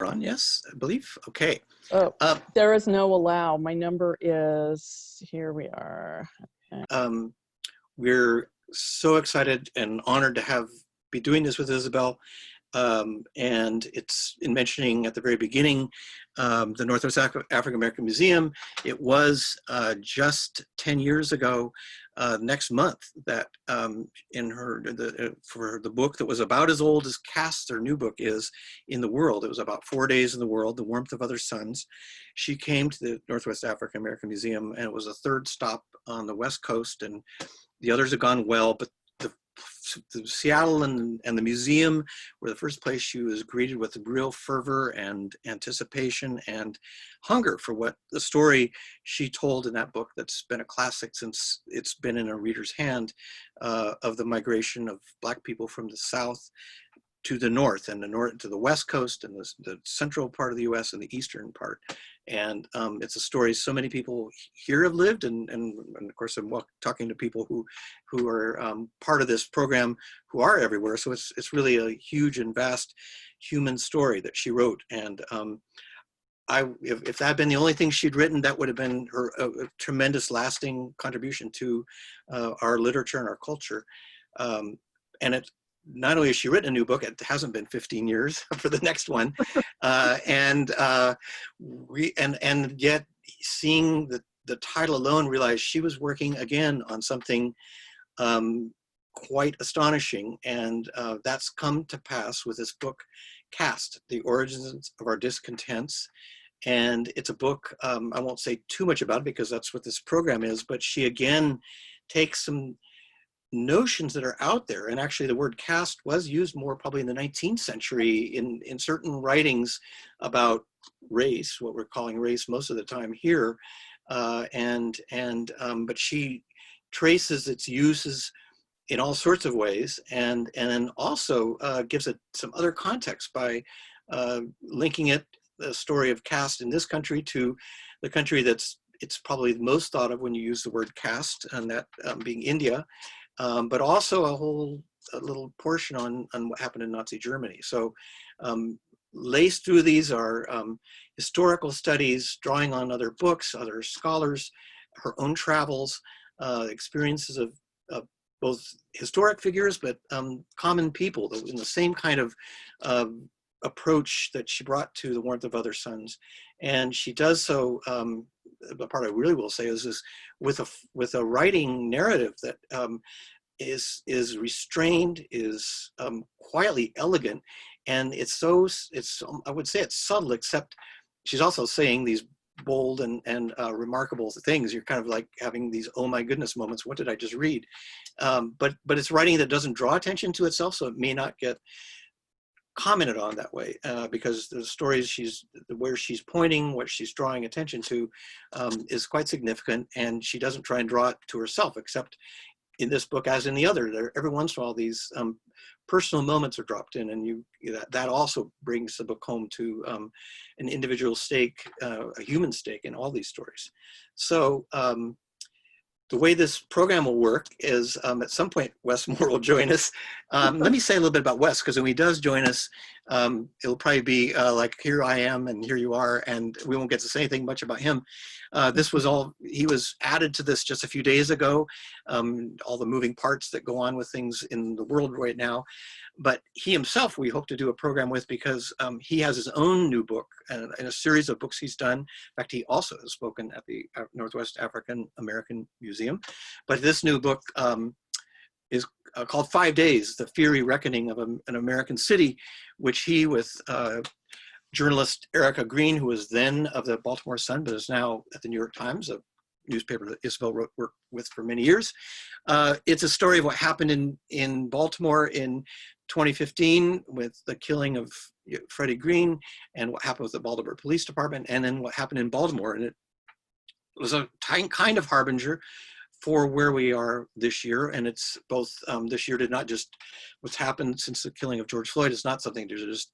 On, yes, I believe. Okay. Oh, there is no allow. My number is, here we are. Okay. We're so excited and honored to be doing this with Isabel. And it's in mentioning at the very beginning, the Northwest African American Museum. It was just 10 years ago, next month, that for the book that was about as old as Caste, their new book, is in the world. It was about 4 days in the world, The Warmth of Other Suns. She came to the Northwest African American Museum, and it was a third stop on the West Coast, and the others have gone well, but the Seattle and the museum were the first place she was greeted with real fervor and anticipation and hunger for what the story she told in that book, that's been a classic since it's been in a reader's hand, of the migration of Black people from the South to the North, and to the West Coast, and the central part of the US and the eastern part. And it's a story so many people here have lived, and of course I'm talking to people who are part of this program who are everywhere. So it's really a huge and vast human story that she wrote. And if that had been the only thing she'd written, that would have been her a tremendous lasting contribution to our literature and our culture. And not only has she written a new book, it hasn't been 15 years for the next one. And yet seeing the title alone, realized she was working again on something quite astonishing. And that's come to pass with this book, Caste, The Origins of Our Discontents. And it's a book, I won't say too much about it because that's what this program is, but she again takes some notions that are out there. And actually the word caste was used more probably in the 19th century in certain writings about race, what we're calling race most of the time here. But she traces its uses in all sorts of ways, and then also gives it some other context by linking the story of caste in this country to the country it's probably most thought of when you use the word caste, and that being India. But also a little portion on what happened in Nazi Germany. So laced through these are historical studies, drawing on other books, other scholars, her own travels, experiences of both historic figures, but common people in the same kind of approach that she brought to The Warmth of Other Suns. And she does so, the part I really will say is with a writing narrative that is restrained, is quietly elegant, and I would say it's subtle, except she's also saying these bold and remarkable things. You're kind of like having these oh my goodness moments. What did I just read? But it's writing that doesn't draw attention to itself, so it may not get commented on that way, because the stories where she's pointing, what she's drawing attention to, is quite significant, and she doesn't try and draw it to herself, except in this book, as in the other, every once in a while these personal moments are dropped in, and that also brings the book home to an individual stake, a human stake in all these stories. So the way this program will work is at some point Wes Moore will join us. Let me say a little bit about Wes, because when he does join us, it'll probably be like, here I am and here you are, and we won't get to say anything much about him. He was added to this just a few days ago, all the moving parts that go on with things in the world right now. But he himself, we hope to do a program with, because he has his own new book and a series of books he's done. In fact, he also has spoken at the Northwest African American Museum. But this new book is called 5 Days, The Fiery Reckoning of an American City, which he, with journalist Erica Green, who was then of the Baltimore Sun, but is now at the New York Times, a newspaper that Isabel worked with for many years. It's a story of what happened in Baltimore in 2015 with the killing of Freddie Green, and what happened with the Baltimore Police Department, and then what happened in Baltimore. And it was a kind of harbinger for where we are this year. And it's both, this year did not just, what's happened since the killing of George Floyd is not something to just,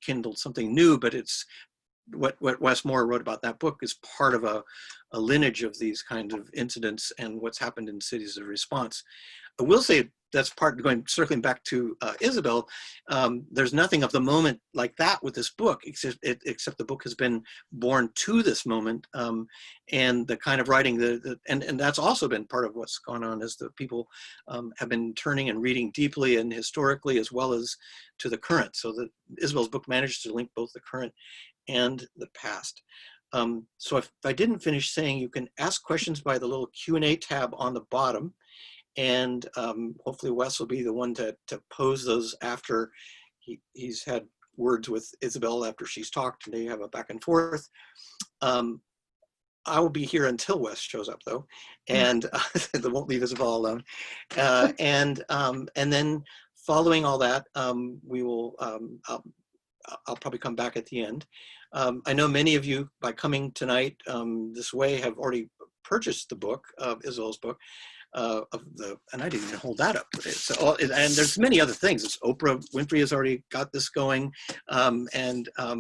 kindled something new, but it's what Wes Moore wrote about that book is part of a lineage of these kind of incidents and what's happened in cities of response. I will say that's circling back to Isabel. There's nothing of the moment like that with this book, except the book has been born to this moment, and the kind of writing and that's also been part of what's gone on, is that people have been turning and reading deeply and historically as well as to the current. So that Isabel's book manages to link both the current and the past. So if I didn't finish saying, you can ask questions by the little Q&A tab on the bottom. And hopefully Wes will be the one to pose those after he's had words with Isabel after she's talked, and they have a back and forth. I will be here until Wes shows up, though, and they won't leave Isabel alone. And then following all that, we will. I'll probably come back at the end. I know many of you, by coming tonight this way, have already purchased the book, Isabel's book. And I didn't even hold that up today. So, and there's many other things. It's Oprah Winfrey has already got this going, and I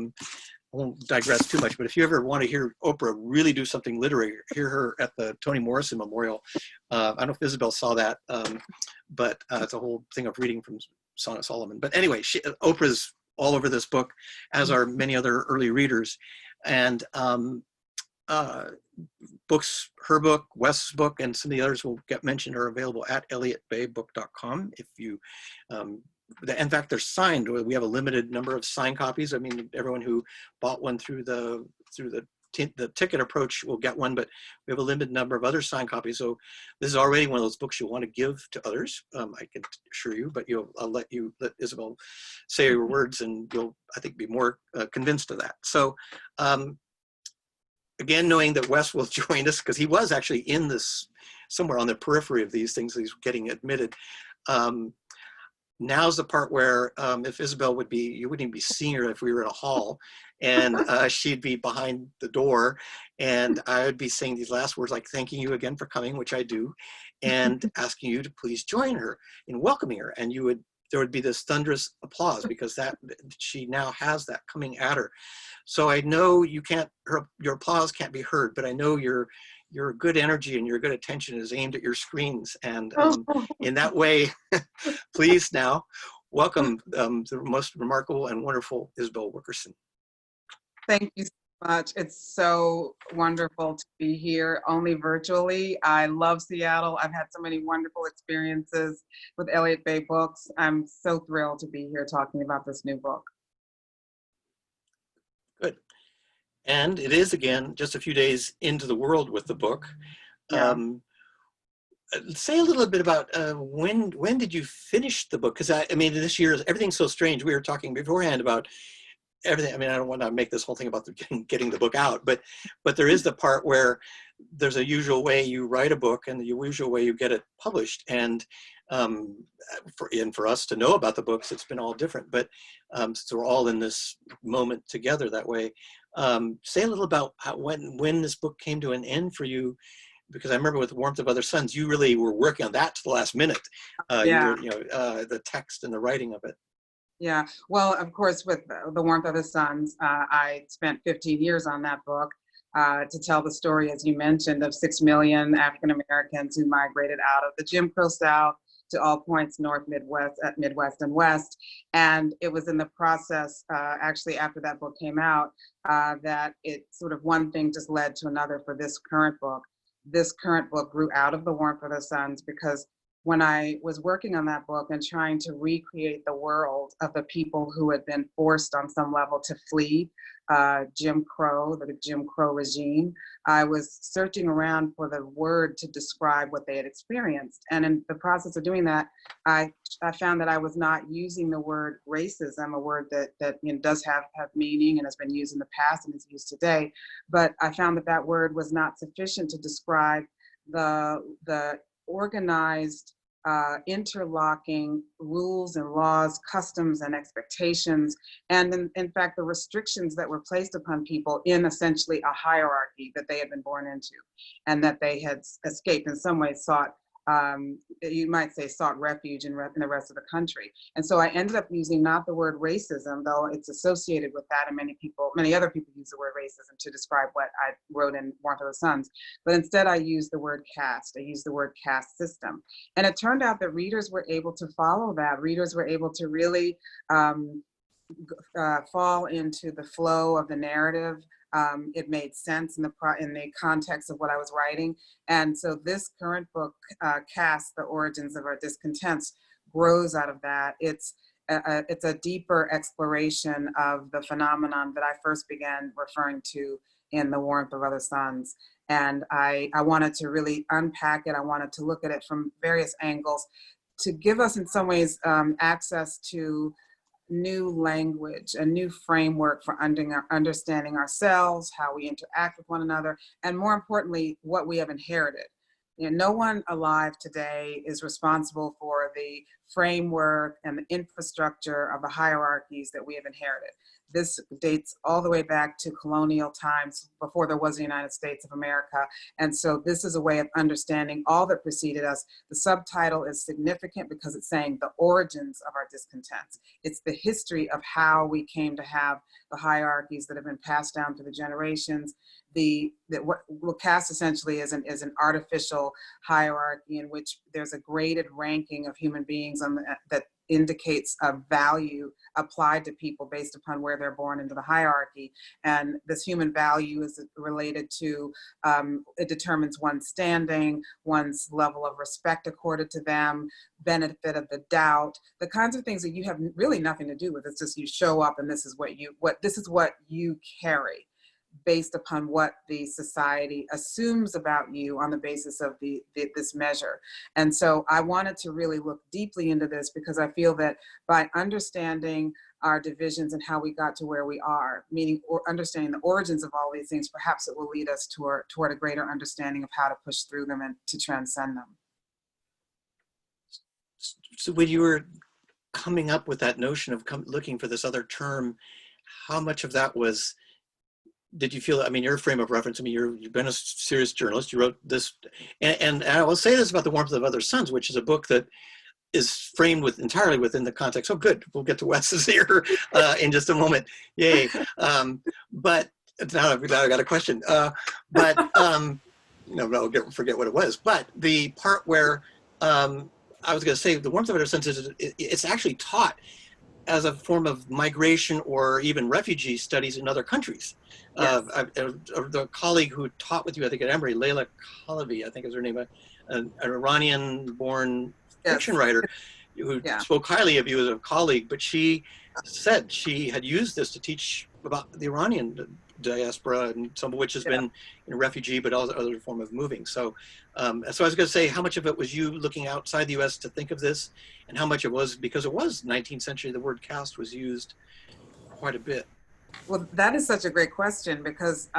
won't digress too much. But if you ever want to hear Oprah really do something literary, hear her at the Toni Morrison Memorial. I don't know if Isabel saw that, but it's a whole thing of reading from Song of Solomon. But anyway, Oprah's all over this book, as are many other early readers, and books, her book, Wes's book, and some of the others will get mentioned are available at elliottbaybook.com. If you, in fact, they're signed. We have a limited number of signed copies. I mean, everyone who bought one through the ticket approach will get one, but we have a limited number of other signed copies. So this is already one of those books you'll want to give to others. I can assure you, but I'll let Isabel say your words, and you'll, I think, be more convinced of that. So. Again, knowing that Wes will join us, because he was actually in this, somewhere on the periphery of these things, he's getting admitted. Now's the part where if Isabel would be, you wouldn't even be seeing her if we were in a hall, and she'd be behind the door, and I would be saying these last words like thanking you again for coming, which I do, and asking you to please join her in welcoming her. And there would be this thunderous applause, because she now has that coming at her. So I know your applause can't be heard, but I know your good energy and your good attention is aimed at your screens. And in that way, please now welcome the most remarkable and wonderful Isabel Wilkerson. Thank you so much. It's so wonderful to be here, only virtually. I love Seattle. I've had so many wonderful experiences with Elliott Bay Books. I'm so thrilled to be here talking about this new book. Good. And it is, again, just a few days into the world with the book. Yeah. Say a little bit about when did you finish the book? Because I mean, this year, everything's so strange. We were talking beforehand about everything. I mean, I don't want to make this whole thing about getting the book out, but there is the part where there's a usual way you write a book and the usual way you get it published. And for us to know about the books, it's been all different. But so we're all in this moment together that way. Say a little about when this book came to an end for you, because I remember with Warmth of Other Suns, you really were working on that to the last minute. Yeah. The text and the writing of it. Yeah, well, of course, with The Warmth of the Suns, I spent 15 years on that book to tell the story, as you mentioned, of 6 million African Americans who migrated out of the Jim Crow South to all points north, Midwest, and West. And it was in the process, actually, after that book came out, that it sort of one thing just led to another for this current book. This current book grew out of The Warmth of the Suns, because when I was working on that book and trying to recreate the world of the people who had been forced on some level to flee Jim Crow, the Jim Crow regime, I was searching around for the word to describe what they had experienced. And in the process of doing that, I found that I was not using the word racism, a word that does have meaning and has been used in the past and is used today. But I found that word was not sufficient to describe the organized, interlocking rules and laws, customs and expectations, and in fact, the restrictions that were placed upon people in essentially a hierarchy that they had been born into, and that they had escaped, in some ways sought you might say, sought refuge in the rest of the country. And so I ended up using not the word racism, though it's associated with that, and many other people use the word racism to describe what I wrote in Warmth of the Suns, but instead I used the word caste. I used the word caste system. And it turned out that readers were able to follow that. Readers were able to really fall into the flow of the narrative. It made sense in the context of what I was writing. And so this current book, Caste, The Origins of Our Discontents, grows out of that. It's a deeper exploration of the phenomenon that I first began referring to in The Warmth of Other Suns. And I wanted to really unpack it. I wanted to look at it from various angles to give us, in some ways, access to new language, a new framework for understanding ourselves, how we interact with one another, and more importantly, what we have inherited. You know, no one alive today is responsible for the framework and the infrastructure of the hierarchies that we have inherited. This dates all the way back to colonial times, before there was the United States of America. And so this is a way of understanding all that preceded us. The subtitle is significant because it's saying the origins of our discontents. It's the history of how we came to have the hierarchies that have been passed down through the generations. What caste essentially is an artificial hierarchy in which there's a graded ranking of human beings that indicates a value applied to people based upon where they're born into the hierarchy. And this human value is related to, it determines one's standing, one's level of respect accorded to them, benefit of the doubt, the kinds of things that you have really nothing to do with. It's just you show up and this is what you carry, based upon what the society assumes about you on the basis of this measure. And so I wanted to really look deeply into this because I feel that by understanding our divisions and how we got to where we are, meaning or understanding the origins of all these things, perhaps it will lead us toward a greater understanding of how to push through them and to transcend them. So when you were coming up with that notion of looking for this other term, how much of that was, did you feel, I mean, your frame of reference, I mean, you've been a serious journalist, you wrote this, and I will say this about The Warmth of Other Suns, which is a book that is framed entirely within the context. Oh, good, we'll get to Wes's here in just a moment, yay. But now I've got a question. Forget what it was. But the part where I was gonna say The Warmth of Other Suns it's actually taught as a form of migration or even refugee studies in other countries. Yes. The colleague who taught with you, I think at Emory, Leila Khalavi, I think is her name, an Iranian-born fiction writer who spoke highly of you as a colleague, but she said she had used this to teach about the Iranian diaspora, and some of which has been in refugee, but also other form of moving. So I was going to say, how much of it was you looking outside the US to think of this, and how much it was because it was 19th century, the word caste was used quite a bit? Well, that is such a great question because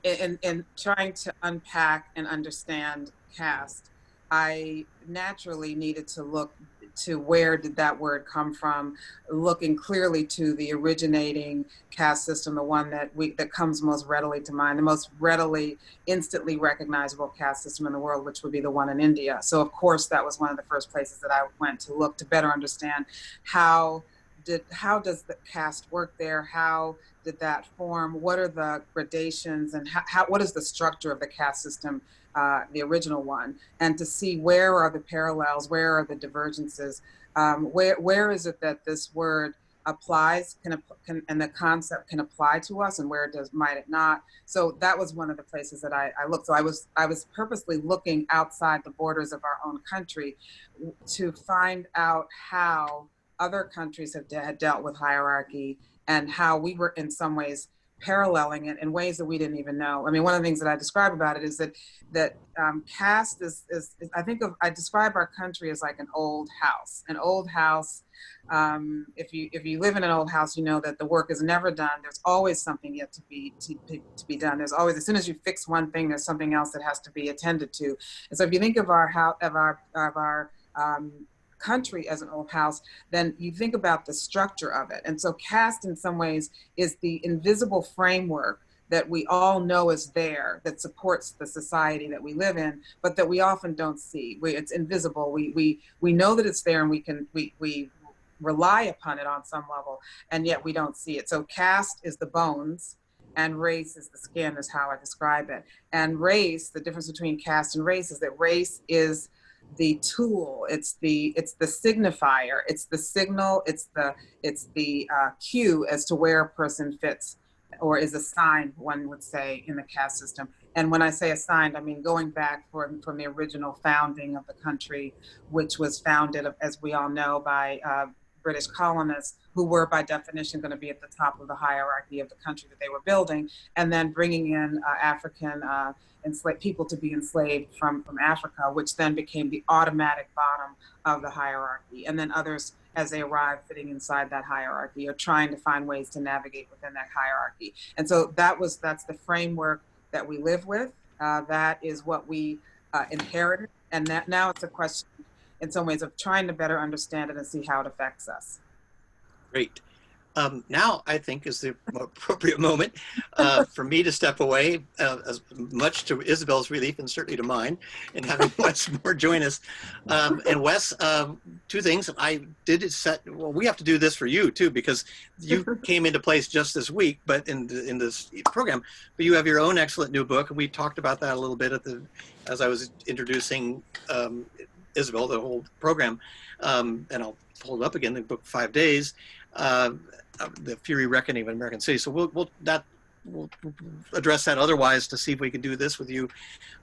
in trying to unpack and understand caste, I naturally needed to look to where did that word come from, looking clearly to the originating caste system, the one that comes most readily to mind, the most readily, instantly recognizable caste system in the world, which would be the one in India. So of course, that was one of the first places that I went to look to better understand how does the caste work there? How did that form? What are the gradations and what is the structure of the caste system, the original one? And to see where are the parallels, where are the divergences, where is it that this word applies and the concept can apply to us, and where might it not? So that was one of the places that I looked. So I was purposely looking outside the borders of our own country to find out how other countries had dealt with hierarchy and how we were in some ways paralleling it in ways that we didn't even know. I mean, one of the things that I describe about it is that caste is I describe our country as like an old house. An old house, if you live in an old house, you know that the work is never done. There's always something yet to be done. There's always, as soon as you fix one thing, there's something else that has to be attended to. And so if you think of our country as an old house, then you think about the structure of it. And so caste in some ways is the invisible framework that we all know is there, that supports the society that we live in, but that we often don't see. It's invisible. We know that it's there, and we rely upon it on some level, and yet we don't see it. So caste is the bones, and race is the skin, is how I describe it. And race, the difference between caste and race is that race is the tool, it's the signifier, it's the signal, it's the cue as to where a person fits or is assigned, one would say, in the caste system. And when I say assigned, I mean going back from the original founding of the country, which was founded, as we all know, by British colonists, who were by definition going to be at the top of the hierarchy of the country that they were building, and then bringing in African enslaved people to be enslaved from Africa, which then became the automatic bottom of the hierarchy. And then others, as they arrive, fitting inside that hierarchy, or trying to find ways to navigate within that hierarchy. And so that's the framework that we live with. That is what we inherited. And that now it's a question, in some ways, of trying to better understand it and see how it affects us. Great. Now I think is the appropriate moment for me to step away, as much to Isabel's relief and certainly to mine, and having Wes Moore join us. And Wes, two things. Well, we have to do this for you too, because you came into place just this week, but in this program, but you have your own excellent new book, and we talked about that a little bit as I was introducing Isabel, the whole program, and I'll pull it up again, the book 5 days. The Fury Reckoning of an American City. So we'll address that otherwise to see if we can do this with you.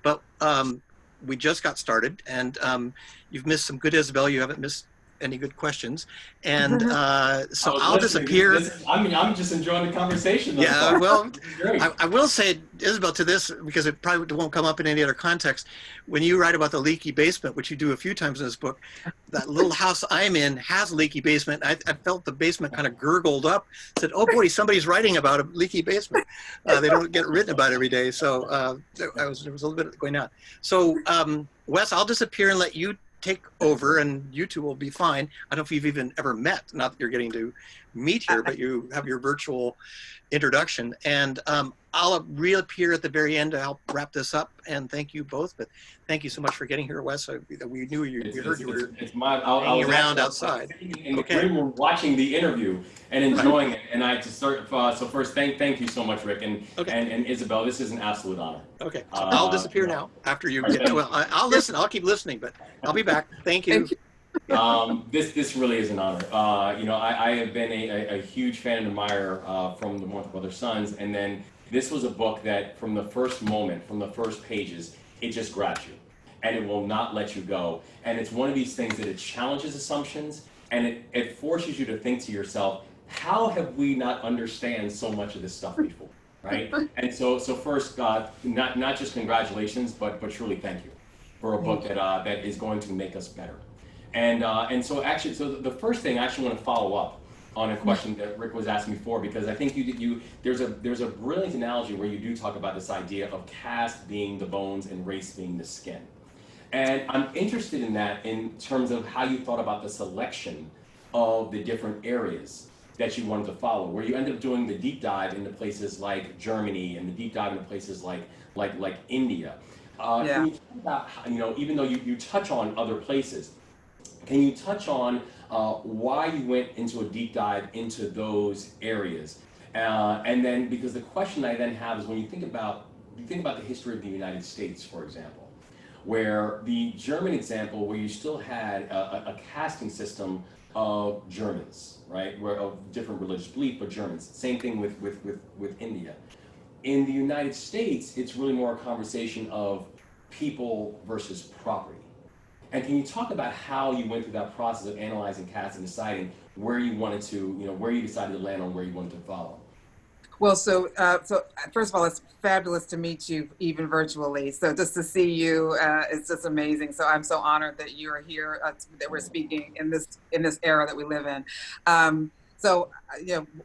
But we just got started, and you've missed some good Isabel. You haven't missed any good questions. And so I'll disappear. I'm just enjoying the conversation. Yeah, well, I will say, Isabel, to this, because it probably won't come up in any other context, when you write about the leaky basement, which you do a few times in this book, that little house I'm in has a leaky basement. I felt the basement kind of gurgled up, said, oh boy, somebody's writing about a leaky basement. They don't get written about every day. So there was a little bit going on. So Wes, I'll disappear and let you take over, and you two will be fine. I don't know if you've even ever met, not that you're getting to meet here, but you have your virtual introduction. And I'll reappear at the very end to help wrap this up. And thank you both. But thank you so much for getting here, Wes. We knew we heard you were hanging around outside. In the green room watching the interview and enjoying it. And I to start. So first, thank you so much, Rick, and Isabel. This is an absolute honor. Okay, so I'll disappear now after you get. Well, I'll listen. I'll keep listening, but I'll be back. Thank you. This really is an honor. I have been a huge fan and admirer from the Moore Brothers' Sons, and then this was a book that from the first moment, from the first pages, it just grabs you, and it will not let you go. And it's one of these things that it challenges assumptions, and it forces you to think to yourself, how have we not understand so much of this stuff before, right? And so first, not just congratulations, but truly thank you for a book that is going to make us better. And so actually, the first thing I actually want to follow up on a question that Rick was asking before, because I think there's a brilliant analogy where you do talk about this idea of caste being the bones and race being the skin. And I'm interested in that in terms of how you thought about the selection of the different areas that you wanted to follow, where you ended up doing the deep dive into places like Germany and the deep dive into places like India. Can you talk about, even though you touch on other places, can you touch on why you went into a deep dive into those areas? And then, because the question I then have is, when you think about the history of the United States, for example, where the German example, where you still had a casting system of Germans, right, of different religious belief, but Germans. Same thing with India. In the United States, it's really more a conversation of people versus property. And can you talk about how you went through that process of analyzing caste and deciding where you wanted to, where you decided to land on where you wanted to follow? Well, so first of all, it's fabulous to meet you, even virtually. So just to see you is just amazing. So I'm so honored that you are here, that we're speaking in this era that we live in.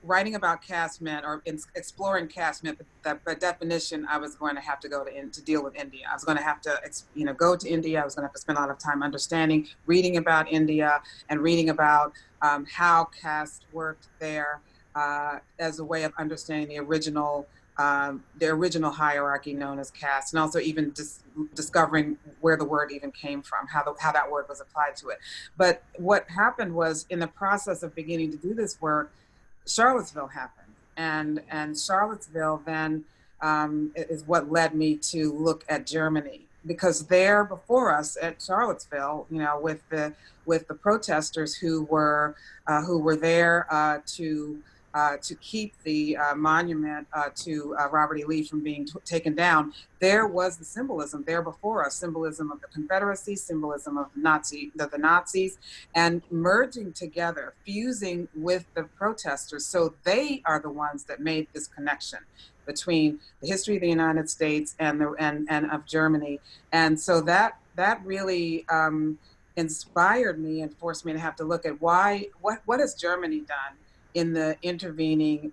Writing about caste meant, or exploring caste meant that by definition, I was going to have to go to deal with India. I was going to have to, go to India. I was going to have to spend a lot of time understanding, reading about India, and reading about how caste worked there as a way of understanding the original the original hierarchy known as caste, and also even discovering where the word even came from, how that word was applied to it. But what happened was, in the process of beginning to do this work, Charlottesville happened, and Charlottesville then is what led me to look at Germany, because there before us at Charlottesville, you know, with the protesters who were there to keep the monument to Robert E. Lee from being taken down, there was the symbolism there before us, symbolism of the Confederacy, symbolism of the Nazis, and merging together, fusing with the protesters. So they are the ones that made this connection between the history of the United States and of Germany. And so that really inspired me and forced me to have to look at what has Germany done in the intervening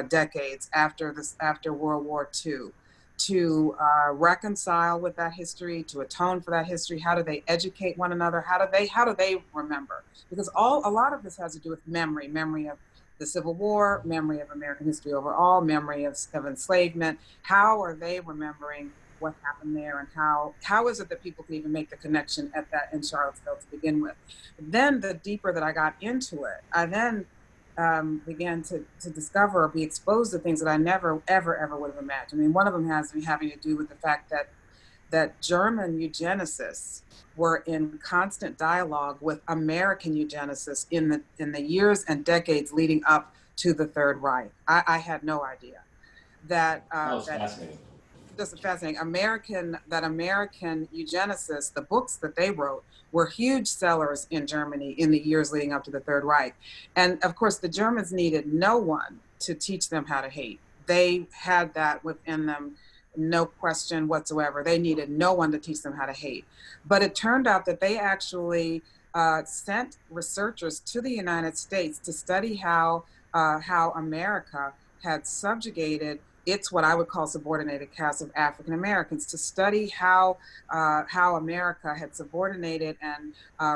decades after World War II, to reconcile with that history, to atone for that history. How do they educate one another? How do they remember? Because a lot of this has to do with memory of the Civil War, memory of American history overall, memory of enslavement. How are they remembering what happened there, and how is it that people can even make the connection in Charlottesville to begin with? Then the deeper that I got into it, I then began to discover or be exposed to things that I never, ever would have imagined. I mean, one of them has having to do with the fact that German eugenicists were in constant dialogue with American eugenicists in the years and decades leading up to the Third Reich. I had no idea that. That was fascinating. Just fascinating. American eugenicists, the books that they wrote, were huge sellers in Germany in the years leading up to the Third Reich. And of course, the Germans needed no one to teach them how to hate. They had that within them, no question whatsoever. They needed no one to teach them how to hate. But it turned out that they actually sent researchers to the United States to study how America had subjugated it's what I would call subordinated castes of African Americans, to study how America had subordinated and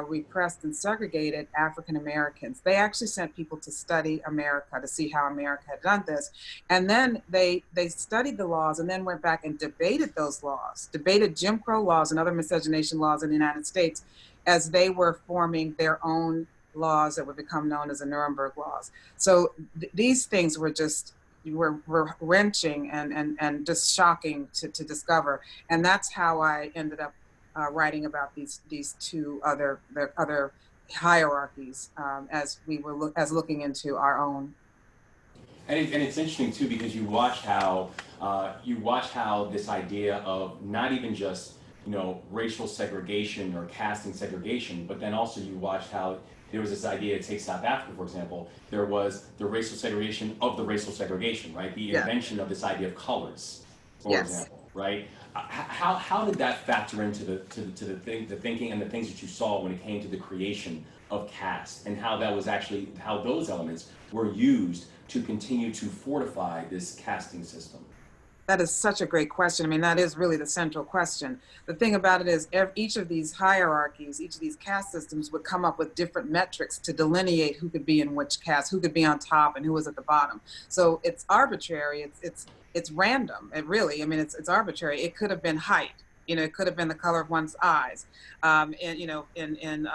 repressed and segregated African Americans. They actually sent people to study America, to see how America had done this. And then they studied the laws and then went back and debated those laws, debated Jim Crow laws and other miscegenation laws in the United States as they were forming their own laws that would become known as the Nuremberg laws. So these things were just were wrenching and just shocking to discover. And that's how I ended up writing about these two other hierarchies as we were looking into our own. And it's interesting too, because you watch how this idea of not even just racial segregation or casting segregation, but then also you watched how there was this idea, take South Africa, for example, there was the racial segregation of the racial segregation, right? The invention of this idea of colors, for example, right? How did that factor into the thinking and the things that you saw when it came to the creation of caste, and how those elements were used to continue to fortify this casting system? That is such a great question. I mean, that is really the central question. The thing about it is each of these hierarchies, each of these caste systems would come up with different metrics to delineate who could be in which caste, who could be on top and who was at the bottom. So it's arbitrary, it's random. It really, I mean, it's arbitrary. It could have been height. It could have been the color of one's eyes. And in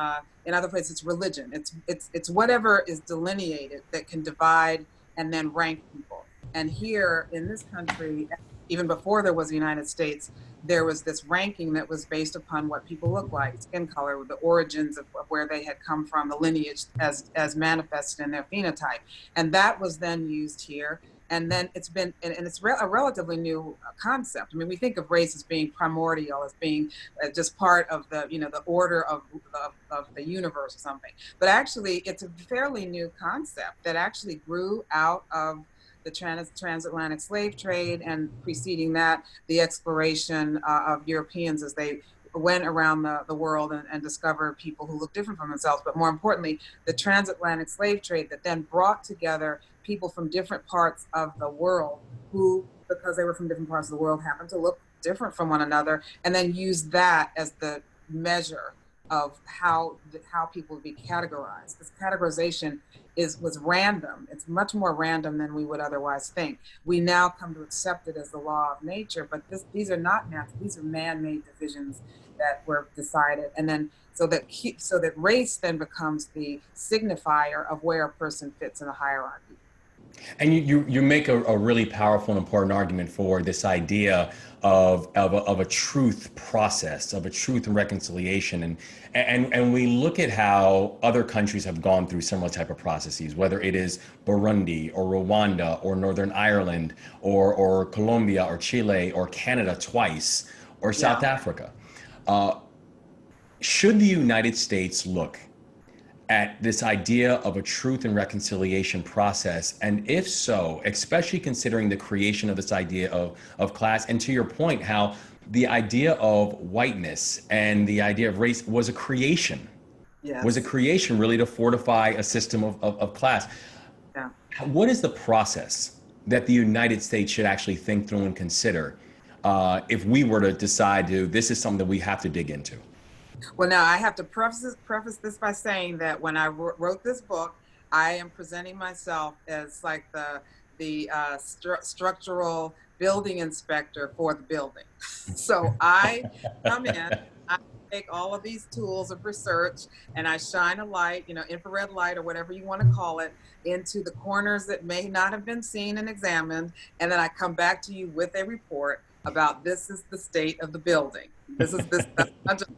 other places, it's religion. It's whatever is delineated that can divide and then rank people. And here in this country, even before there was the United States, there was this ranking that was based upon what people look like, skin color, the origins of where they had come from, the lineage as manifested in their phenotype. And that was then used here. And then it's been, and it's a relatively new concept. I mean, we think of race as being primordial, as being just part of the, the order of the universe or something. But actually, it's a fairly new concept that actually grew out of the transatlantic slave trade, and preceding that, the exploration of Europeans as they went around the world and discovered people who look different from themselves. But more importantly, the transatlantic slave trade that then brought together people from different parts of the world who, because they were from different parts of the world, happened to look different from one another, and then used that as the measure of how people would be categorized. This categorization was random. It's much more random than we would otherwise think. We now come to accept it as the law of nature, but these are not natural. These are man-made divisions that were decided, and then so that race then becomes the signifier of where a person fits in the hierarchy. And you make a really powerful and important argument for this idea of a truth process, of a truth and reconciliation. And we look at how other countries have gone through similar type of processes, whether it is Burundi or Rwanda or Northern Ireland or Colombia or Chile or Canada twice or South Africa. Should the United States look at this idea of a truth and reconciliation process? And if so, especially considering the creation of this idea of class, and to your point, how the idea of whiteness and the idea of race was a creation, was a creation really to fortify a system of class. Yeah. What is the process that the United States should actually think through and consider if we were to decide this is something that we have to dig into? Well, now I have to preface this by saying that when I wrote this book, I am presenting myself as like the structural building inspector for the building. So I come in, I take all of these tools of research, and I shine a light, infrared light or whatever you want to call it, into the corners that may not have been seen and examined, and then I come back to you with a report about this is the state of the building. That's not just.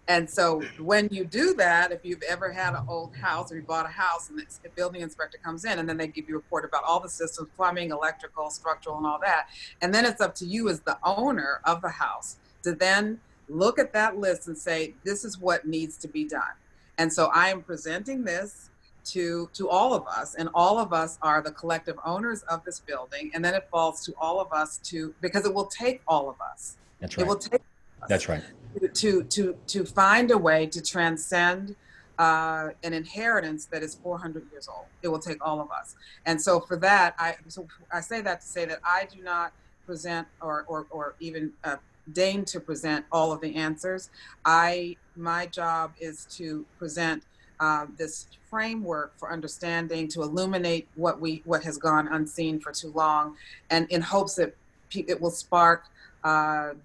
And so when you do that, if you've ever had an old house or you bought a house and the building inspector comes in and then they give you a report about all the systems, plumbing, electrical, structural, and all that. And then it's up to you as the owner of the house to then look at that list and say, this is what needs to be done. And so I am presenting this to all of us, and all of us are the collective owners of this building. And then it falls to all of us because it will take all of us. That's right. It will take us. That's right. To find a way to transcend an inheritance that is 400 years old. It will take all of us. And so for that, I say that to say that I do not present or even deign to present all of the answers. My job is to present this framework for understanding, to illuminate what has gone unseen for too long, and in hopes that it will spark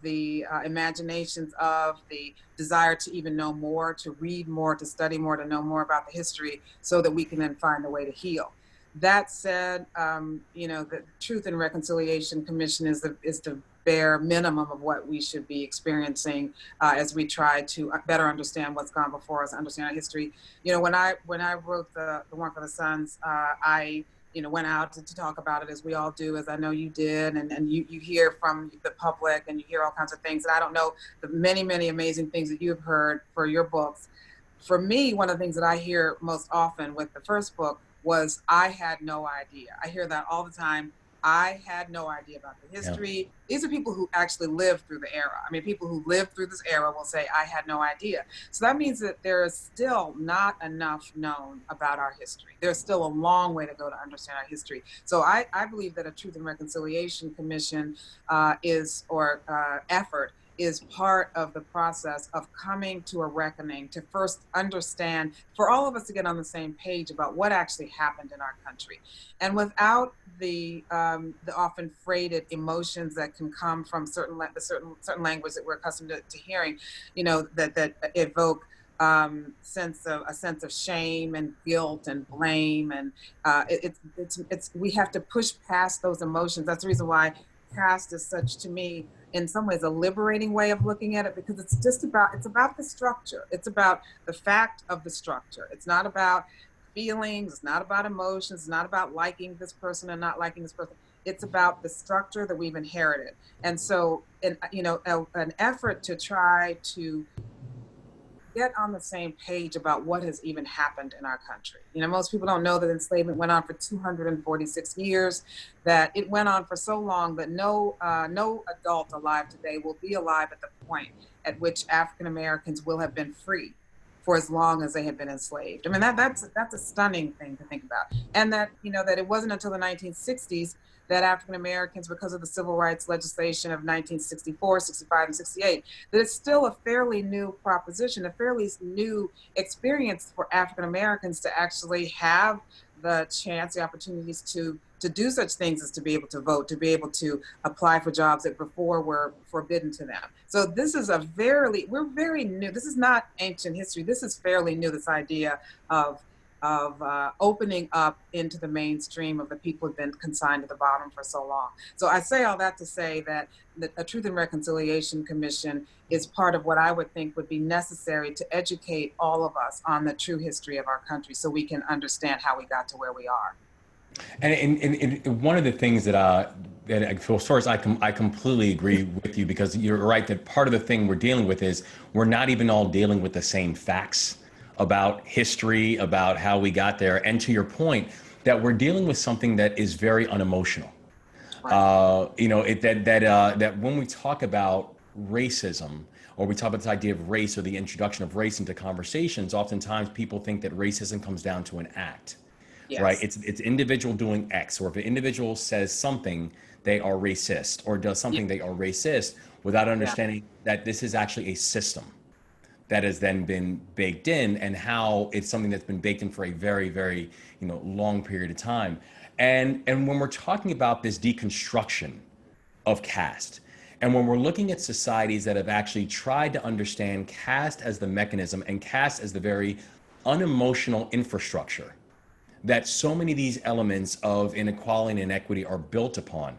the imaginations of the desire to even know more, to read more, to study more, to know more about the history, so that we can then find a way to heal. That said, the Truth and Reconciliation Commission is the bare minimum of what we should be experiencing as we try to better understand what's gone before us, understand our history. When I wrote the Warmth of the Suns, I went out to talk about it, as we all do, as I know you did, and you hear from the public and you hear all kinds of things. And I don't know the many, many amazing things that you've heard for your books. For me, one of the things that I hear most often with the first book was, I had no idea. I hear that all the time. I had no idea about the history. Yeah. These are people who actually lived through the era. I mean, people who lived through this era will say, I had no idea. So that means that there is still not enough known about our history. There's still a long way to go to understand our history. So I believe that a Truth and Reconciliation Commission effort is part of the process of coming to a reckoning, to first understand, for all of us to get on the same page about what actually happened in our country. And without the often freighted emotions that can come from certain language that we're accustomed to hearing, that evoke a sense of shame and guilt and blame, and we have to push past those emotions. That's the reason why Caste is such, to me, in some ways, a liberating way of looking at it, because it's about the structure. It's about the fact of the structure. It's not about feelings. It's not about emotions. It's not about liking this person and not liking this person. It's about the structure that we've inherited. And so, an effort to try to get on the same page about what has even happened in our country. Most people don't know that enslavement went on for 246 years, that it went on for so long that no adult alive today will be alive at the point at which African Americans will have been free for as long as they had been enslaved. I mean, that's a stunning thing to think about. And that, that it wasn't until the 1960s that African Americans, because of the civil rights legislation of 1964, 65, and 68, that it's still a fairly new proposition, a fairly new experience for African Americans to actually have the chance, the opportunities to do such things as to be able to vote, to be able to apply for jobs that before were forbidden to them. So this is we're very new. This is not ancient history. This is fairly new, this idea of opening up into the mainstream of the people who've been consigned to the bottom for so long. So I say all that to say that a Truth and Reconciliation Commission is part of what I would think would be necessary to educate all of us on the true history of our country so we can understand how we got to where we are. And one of the things that for source, I completely agree with you, because you're right that part of the thing we're dealing with is we're not even all dealing with the same facts about history, about how we got there. And to your point, that we're dealing with something that is very unemotional. Right. That when we talk about racism, or we talk about this idea of race or the introduction of race into conversations, oftentimes people think that racism comes down to an act. Yes. Right? It's individual doing X, or if an individual says something, they are racist, or does something, they are racist, without understanding that this is actually a system that has then been baked in, and how it's something that's been baked in for a very, very, long period of time. And when we're talking about this deconstruction of caste, and when we're looking at societies that have actually tried to understand caste as the mechanism and caste as the very unemotional infrastructure that so many of these elements of inequality and inequity are built upon,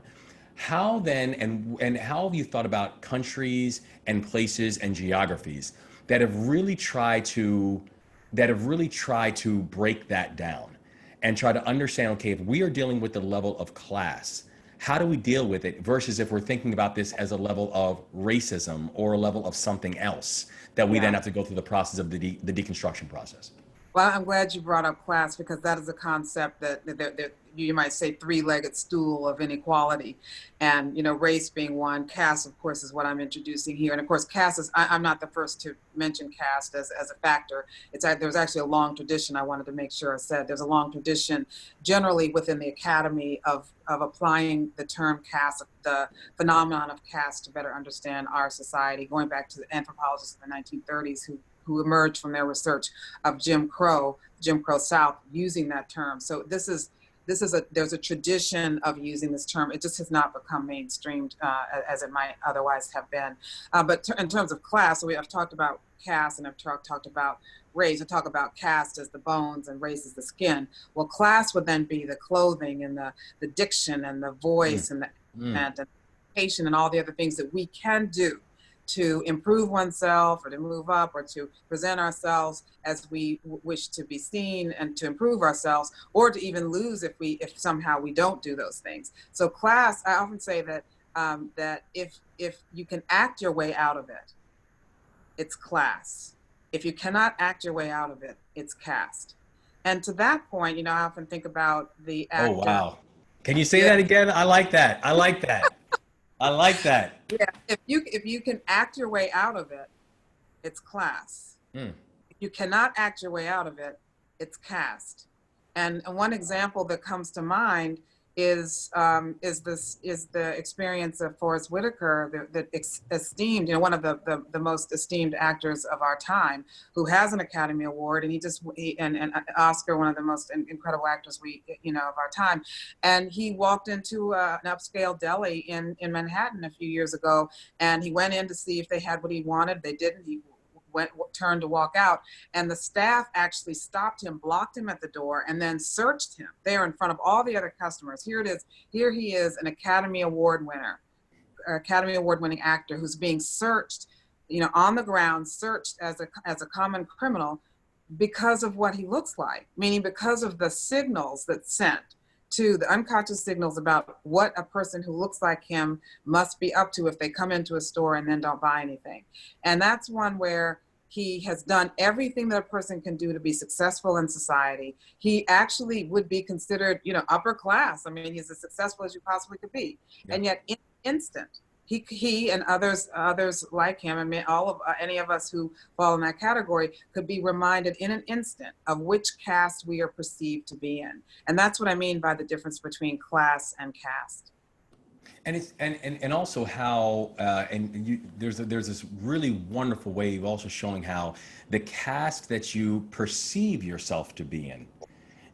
how then, and how have you thought about countries and places and geographies that have really tried to break that down and try to understand, okay, if we are dealing with the level of class, how do we deal with it, versus if we're thinking about this as a level of racism or a level of something else that we then have to go through the process of the deconstruction process? Well, I'm glad you brought up class, because that is a concept that you might say three-legged stool of inequality, and race being one. Caste, of course, is what I'm introducing here, and of course, caste is. I'm not the first to mention caste as a factor. There's actually a long tradition. I wanted to make sure I said there's a long tradition, generally within the academy, of applying the term caste, the phenomenon of caste, to better understand our society, going back to the anthropologists in the 1930s who emerged from their research of Jim Crow South, using that term. So there's a tradition of using this term. It just has not become mainstreamed as it might otherwise have been. But in terms of class, so I've talked about caste, and I've talked about race. I talk about caste as the bones and race as the skin. Well, class would then be the clothing and the diction and the voice and the accent and education and all the other things that we can do to improve oneself, or to move up, or to present ourselves as we wish to be seen, and to improve ourselves, or to even lose if somehow we don't do those things. So class, I often say that that if you can act your way out of it, it's class. If you cannot act your way out of it, it's caste. And to that point, I often think about the actor. Oh, wow. Can you say that again? I like that. I like that. I like that. Yeah, if you can act your way out of it, it's class. If you cannot act your way out of it, it's caste. And one example that comes to mind is the experience of Forrest Whitaker, the esteemed, one of the most esteemed actors of our time, who has an Academy Award, and Oscar, one of the most incredible actors of our time. And he walked into an upscale deli in Manhattan a few years ago, and he went in to see if they had what he wanted. They didn't. He turned to walk out, and the staff actually stopped him, blocked him at the door, and then searched him there in front of all the other customers. Here it is. Here he is, an Academy Award winner, Academy Award winning actor, who's being searched, on the ground, searched as a common criminal because of what he looks like, meaning because of the signals that sent to the unconscious signals about what a person who looks like him must be up to if they come into a store and then don't buy anything. And that's one where he has done everything that a person can do to be successful in society. He actually would be considered, upper class. I mean, he's as successful as you possibly could be. Yeah. And yet in an instant, he and others like him, and all of any of us who fall in that category could be reminded in an instant of which caste we are perceived to be in. And that's what I mean by the difference between class and caste. And it's and also how there's this really wonderful way of also showing how the caste that you perceive yourself to be in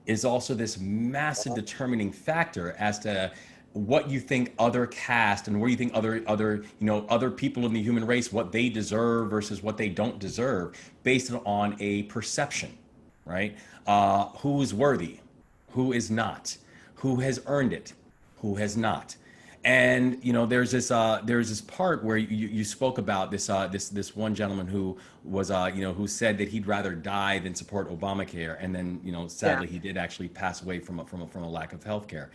is also this massive determining factor as to what you think other caste and where you think other people in the human race, what they deserve versus what they don't deserve, based on a perception, right? Who is worthy, who is not, who has earned it, who has not. And there's this part where you spoke about this one gentleman who was who said that he'd rather die than support Obamacare, and then sadly he did actually pass away from a lack of health care.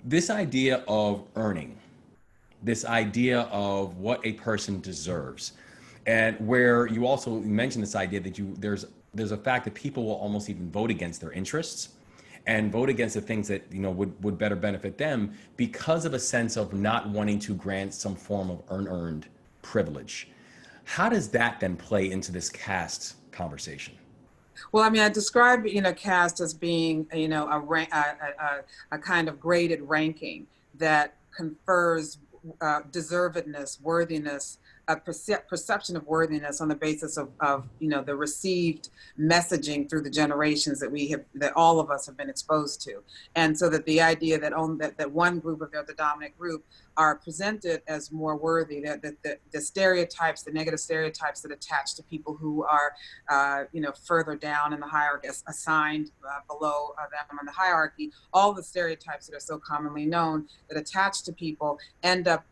This idea of earning, this idea of what a person deserves, and where you also mentioned this idea that there's a fact that people will almost even vote against their interests and vote against the things that would better benefit them because of a sense of not wanting to grant some form of unearned privilege. How does that then play into this caste conversation? Well, I mean, I describe, caste as being, a kind of graded ranking that confers deservedness, worthiness, a perception of worthiness on the basis of the received messaging through the generations that all of us have been exposed to. And so that the idea that one group of the dominant group are presented as more worthy, that the stereotypes, the negative stereotypes that attach to people who are, further down in the hierarchy, assigned below them in the hierarchy, all the stereotypes that are so commonly known that attach to people end up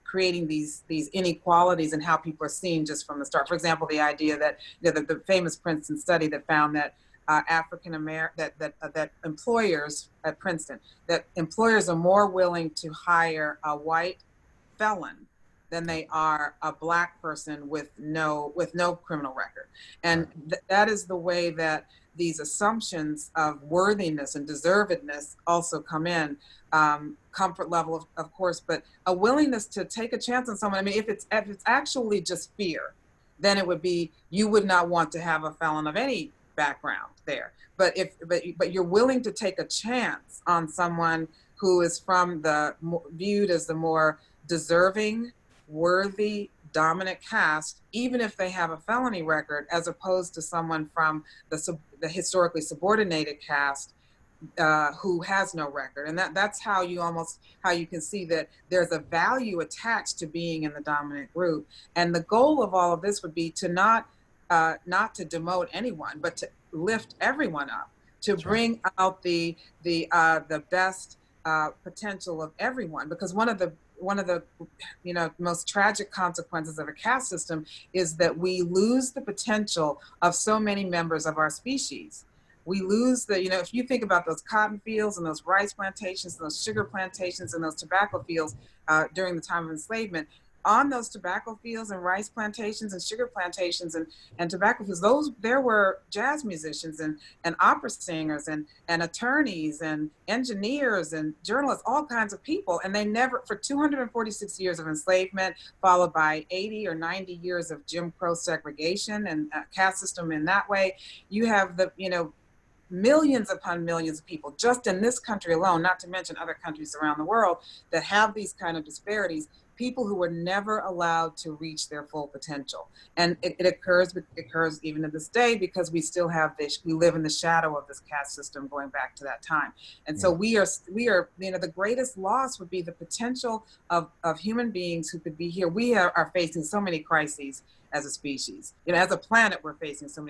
creating these inequalities in how people are seen just from the start. For example, the idea that the famous Princeton study that found that African American that employers at Princeton, that employers are more willing to hire a white felon than they are a black person with no criminal record. And that is the way that these assumptions of worthiness and deservedness also come in. Comfort level, of course, but a willingness to take a chance on someone. I mean, if it's actually just fear, then it would be, you would not want to have a felon of any background there. But you're willing to take a chance on someone who is viewed as the more deserving, worthy, dominant caste, even if they have a felony record, as opposed to someone from the historically subordinated caste who has no record. And that's how you can see that there's a value attached to being in the dominant group. And the goal of all of this would be to not to demote anyone, but to lift everyone up, to bring out the best potential of everyone. Because one of the most tragic consequences of a caste system is that we lose the potential of so many members of our species. We lose if you think about those cotton fields and those rice plantations, and those sugar plantations and those tobacco fields during the time of enslavement, on those tobacco fields and rice plantations and sugar plantations and tobacco fields, there were jazz musicians and opera singers and attorneys and engineers and journalists, all kinds of people. And they never, for 246 years of enslavement, followed by 80 or 90 years of Jim Crow segregation and caste system in that way, you have millions upon millions of people just in this country alone, not to mention other countries around the world, that have these kind of disparities, people who were never allowed to reach their full potential. And it occurs even to this day, because we still have we live in the shadow of this caste system going back to that time. And so we are, the greatest loss would be the potential of human beings who could be here. We are facing so many crises as a species. As a planet, we're facing so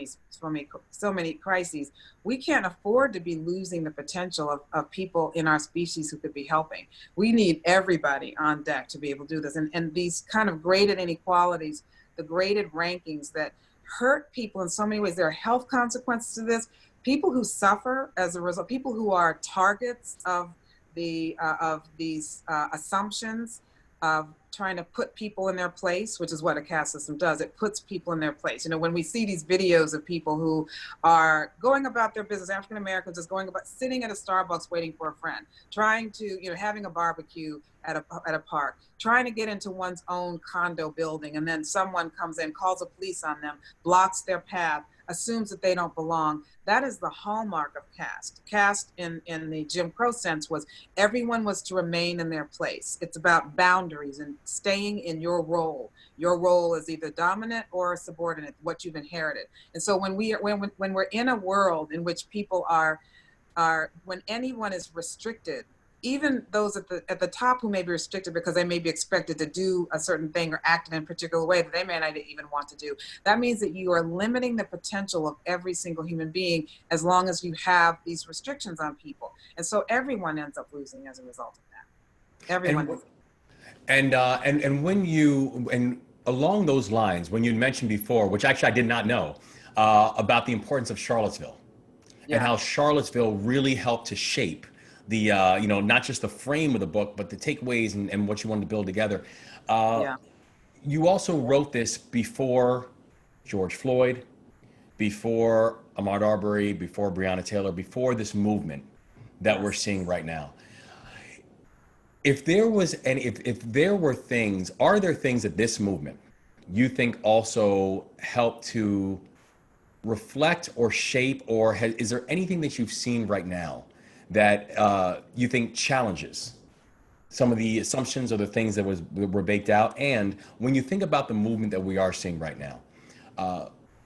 many crises. We can't afford to be losing the potential of people in our species who could be helping. We need everybody on deck to be able to do this. And these kind of graded inequalities, the graded rankings that hurt people in so many ways. There are health consequences to this. People who suffer as a result, people who are targets of these assumptions, of trying to put people in their place, which is what a caste system does. It puts people in their place. You know, when we see these videos of people who are going about their business, African Americans just going about sitting at a Starbucks waiting for a friend, trying to, you know, having a barbecue at a park, trying to get into one's own condo building, and then someone comes in, calls the police on them, blocks their path, assumes that they don't belong. That is the hallmark of caste. Caste in the Jim Crow sense was everyone was to remain in their place. It's about boundaries and staying in your role. Your role is either dominant or subordinate, what you've inherited. And so when we're in a world in which people are when anyone is restricted, even those at the top who may be restricted because they may be expected to do a certain thing or act in a particular way that they may not even want to do, that means that you are limiting the potential of every single human being as long as you have these restrictions on people. And so everyone ends up losing as a result of that. Everyone. And when you, and along those lines, when you mentioned before, which actually I did not know, about the importance of Charlottesville, and how Charlottesville really helped to shape the, you know, not just the frame of the book, but the takeaways and what you wanted to build together. You also wrote this before George Floyd, before Ahmaud Arbery, before Breonna Taylor, before this movement that we're seeing right now. If there was any, if there were things, are there things that this movement you think also helped to reflect or shape, or is there anything that you've seen right now that you think challenges some of the assumptions or the things that were baked out? And when you think about the movement that we are seeing right now,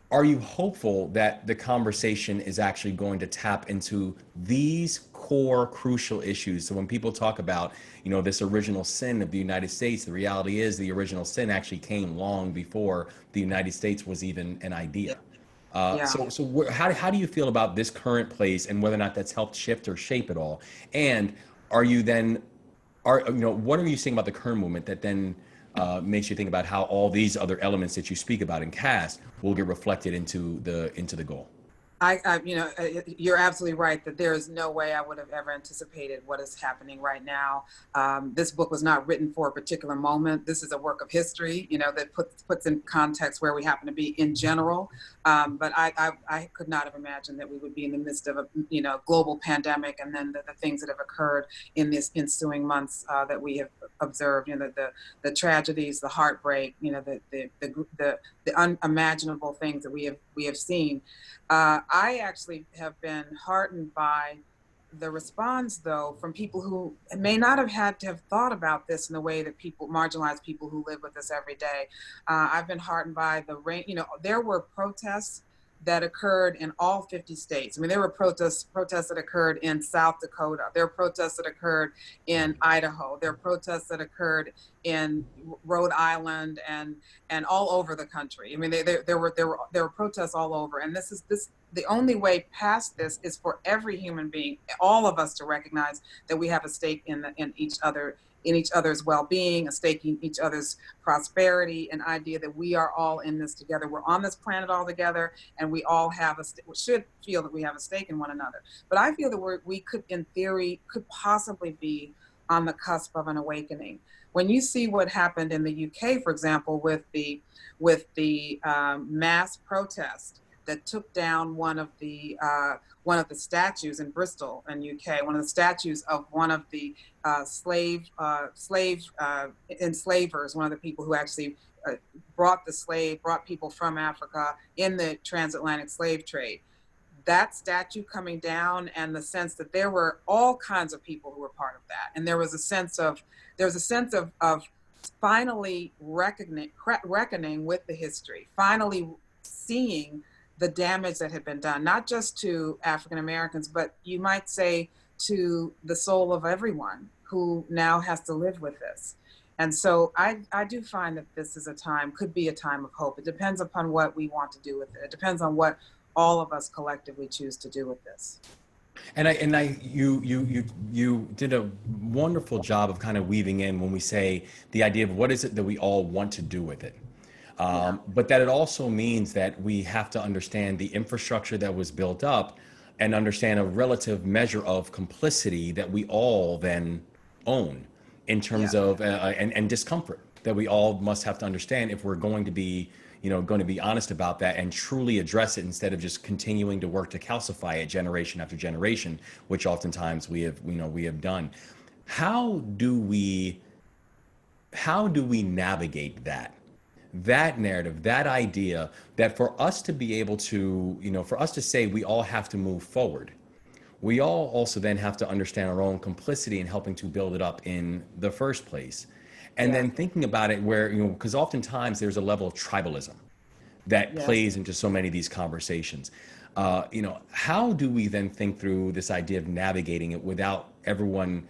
are you hopeful that the conversation is actually going to tap into these core crucial issues? So when people talk about, you know, this original sin of the United States, the reality is the original sin actually came long before the United States was even an idea. So how do you feel about this current place and whether or not that's helped shift or shape it all? And are you then, you know, what are you saying about the current movement that then makes you think about how all these other elements that you speak about in Caste will get reflected into the goal? You know, you're absolutely right that there is no way I would have ever anticipated what is happening right now. This book was not written for a particular moment. This is a work of history, you know, that puts in context where we happen to be in general. But I could not have imagined that we would be in the midst of a, you know, global pandemic, and then the things that have occurred in this ensuing months that we have observed. You know, the tragedies, the heartbreak, you know, the unimaginable things that we have seen. I actually have been heartened by the response, though, from people who may not have had to have thought about this in the way that marginalized people who live with this every day. I've been heartened by you know, there were protests that occurred in all 50 states. I mean, there were protests that occurred in South Dakota. There were protests that occurred in Idaho. There were protests that occurred in Rhode Island and all over the country. I mean, there were protests all over. And the only way past this is for every human being, all of us, to recognize that we have a stake in each other's well-being, a stake in each other's prosperity, an idea that we are all in this together. We're on this planet all together, and we all should feel that we have a stake in one another. But I feel that we could, in theory, could possibly be on the cusp of an awakening. When you see what happened in the UK, for example, with the mass protest that took down one of the statues in Bristol in UK, one of the statues of one of the enslavers, one of the people who actually brought people from Africa in the transatlantic slave trade. That statue coming down, and the sense that there were all kinds of people who were part of that, and there was a sense of finally reckoning with the history, finally seeing the damage that had been done, not just to African Americans, but you might say to the soul of everyone who now has to live with this. And so I do find that this is could be a time of hope. It depends upon what we want to do with it. It depends on what all of us collectively choose to do with this. You did a wonderful job of kind of weaving in when we say the idea of what is it that we all want to do with it. But that it also means that we have to understand the infrastructure that was built up and understand a relative measure of complicity that we all then own in terms Yeah. of and discomfort that we all must have to understand if we're going to be, going to be honest about that and truly address it, instead of just continuing to work to calcify it generation after generation, which oftentimes we have done. How do we navigate that narrative, that idea, that for us to be able to, for us to say we all have to move forward, we all also then have to understand our own complicity in helping to build it up in the first place. And Yeah. then thinking about it where, because oftentimes there's a level of tribalism that Yes. plays into so many of these conversations. How do we then think through this idea of navigating it without everyone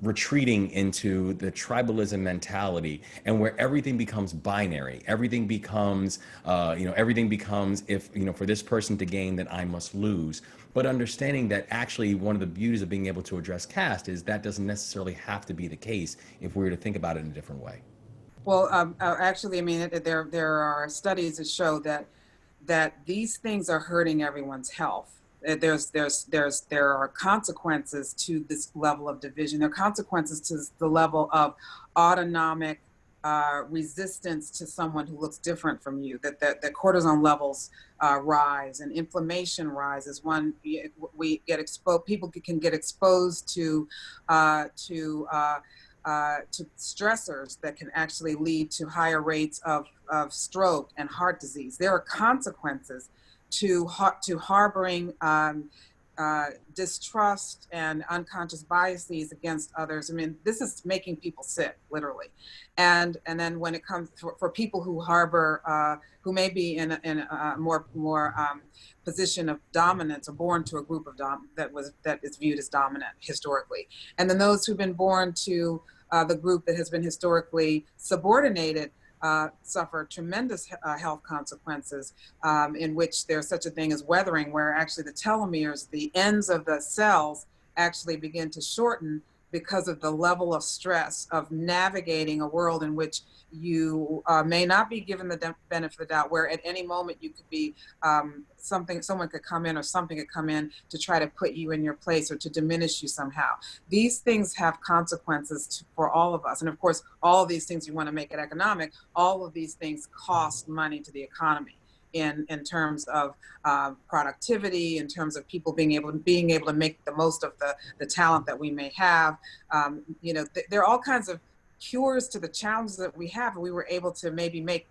retreating into the tribalism mentality, and where everything becomes binary, everything becomes, if, for this person to gain, then I must lose. But understanding that actually one of the beauties of being able to address caste is that doesn't necessarily have to be the case if we were to think about it in a different way. Well, actually, I mean, there are studies that show that these things are hurting everyone's health. There are consequences to this level of division. There are consequences to the level of autonomic resistance to someone who looks different from you. That cortisone levels rise and inflammation rises. We get exposed. People can get exposed to stressors that can actually lead to higher rates of stroke and heart disease. There are consequences to harboring distrust and unconscious biases against others. I mean, this is making people sick, literally. And then when it comes for people who harbor, who may be in a more position of dominance, or born to a group of that is viewed as dominant historically, and then those who've been born to the group that has been historically subordinated suffer tremendous health consequences, in which there's such a thing as weathering, where actually the telomeres, the ends of the cells, actually begin to shorten because of the level of stress of navigating a world in which you may not be given the benefit of the doubt, where at any moment you could be someone could come in, or something could come in to try to put you in your place or to diminish you somehow. These things have consequences for all of us. And of course, all of these things, you want to make it economic, all of these things cost money to the economy in terms of productivity, in terms of people being able to make the most of the talent that we may have. There are all kinds of cures to the challenges that we have, and we were able to maybe make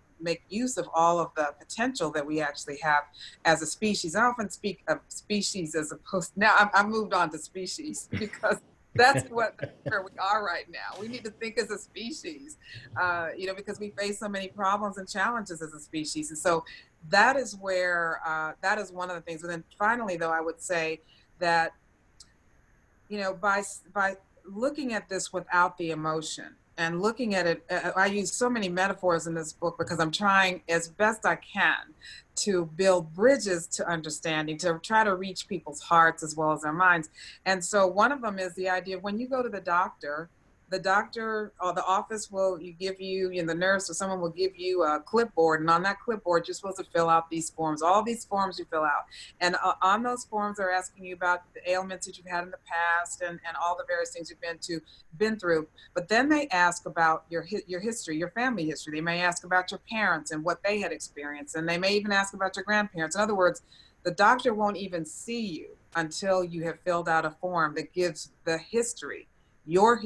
use of all of the potential that we actually have as a species. I often speak of species as opposed, now I've moved on to species because that's where we are right now. We need to think as a species, because we face so many problems and challenges as a species. And so that is where, that is one of the things. And then finally, though, I would say that, by looking at this without the emotion, and looking at it, I use so many metaphors in this book because I'm trying as best I can to build bridges to understanding, to try to reach people's hearts as well as their minds. And so one of them is the idea of when you go to the doctor or the office will give you, the nurse or someone will give you a clipboard, and on that clipboard you're supposed to fill out these forms. All these forms you fill out, and on those forms they're asking you about the ailments that you've had in the past and all the various things you've been through. But then they ask about your history, your family history. They may ask about your parents and what they had experienced, and they may even ask about your grandparents. In other words, the doctor won't even see you until you have filled out a form that gives the history, your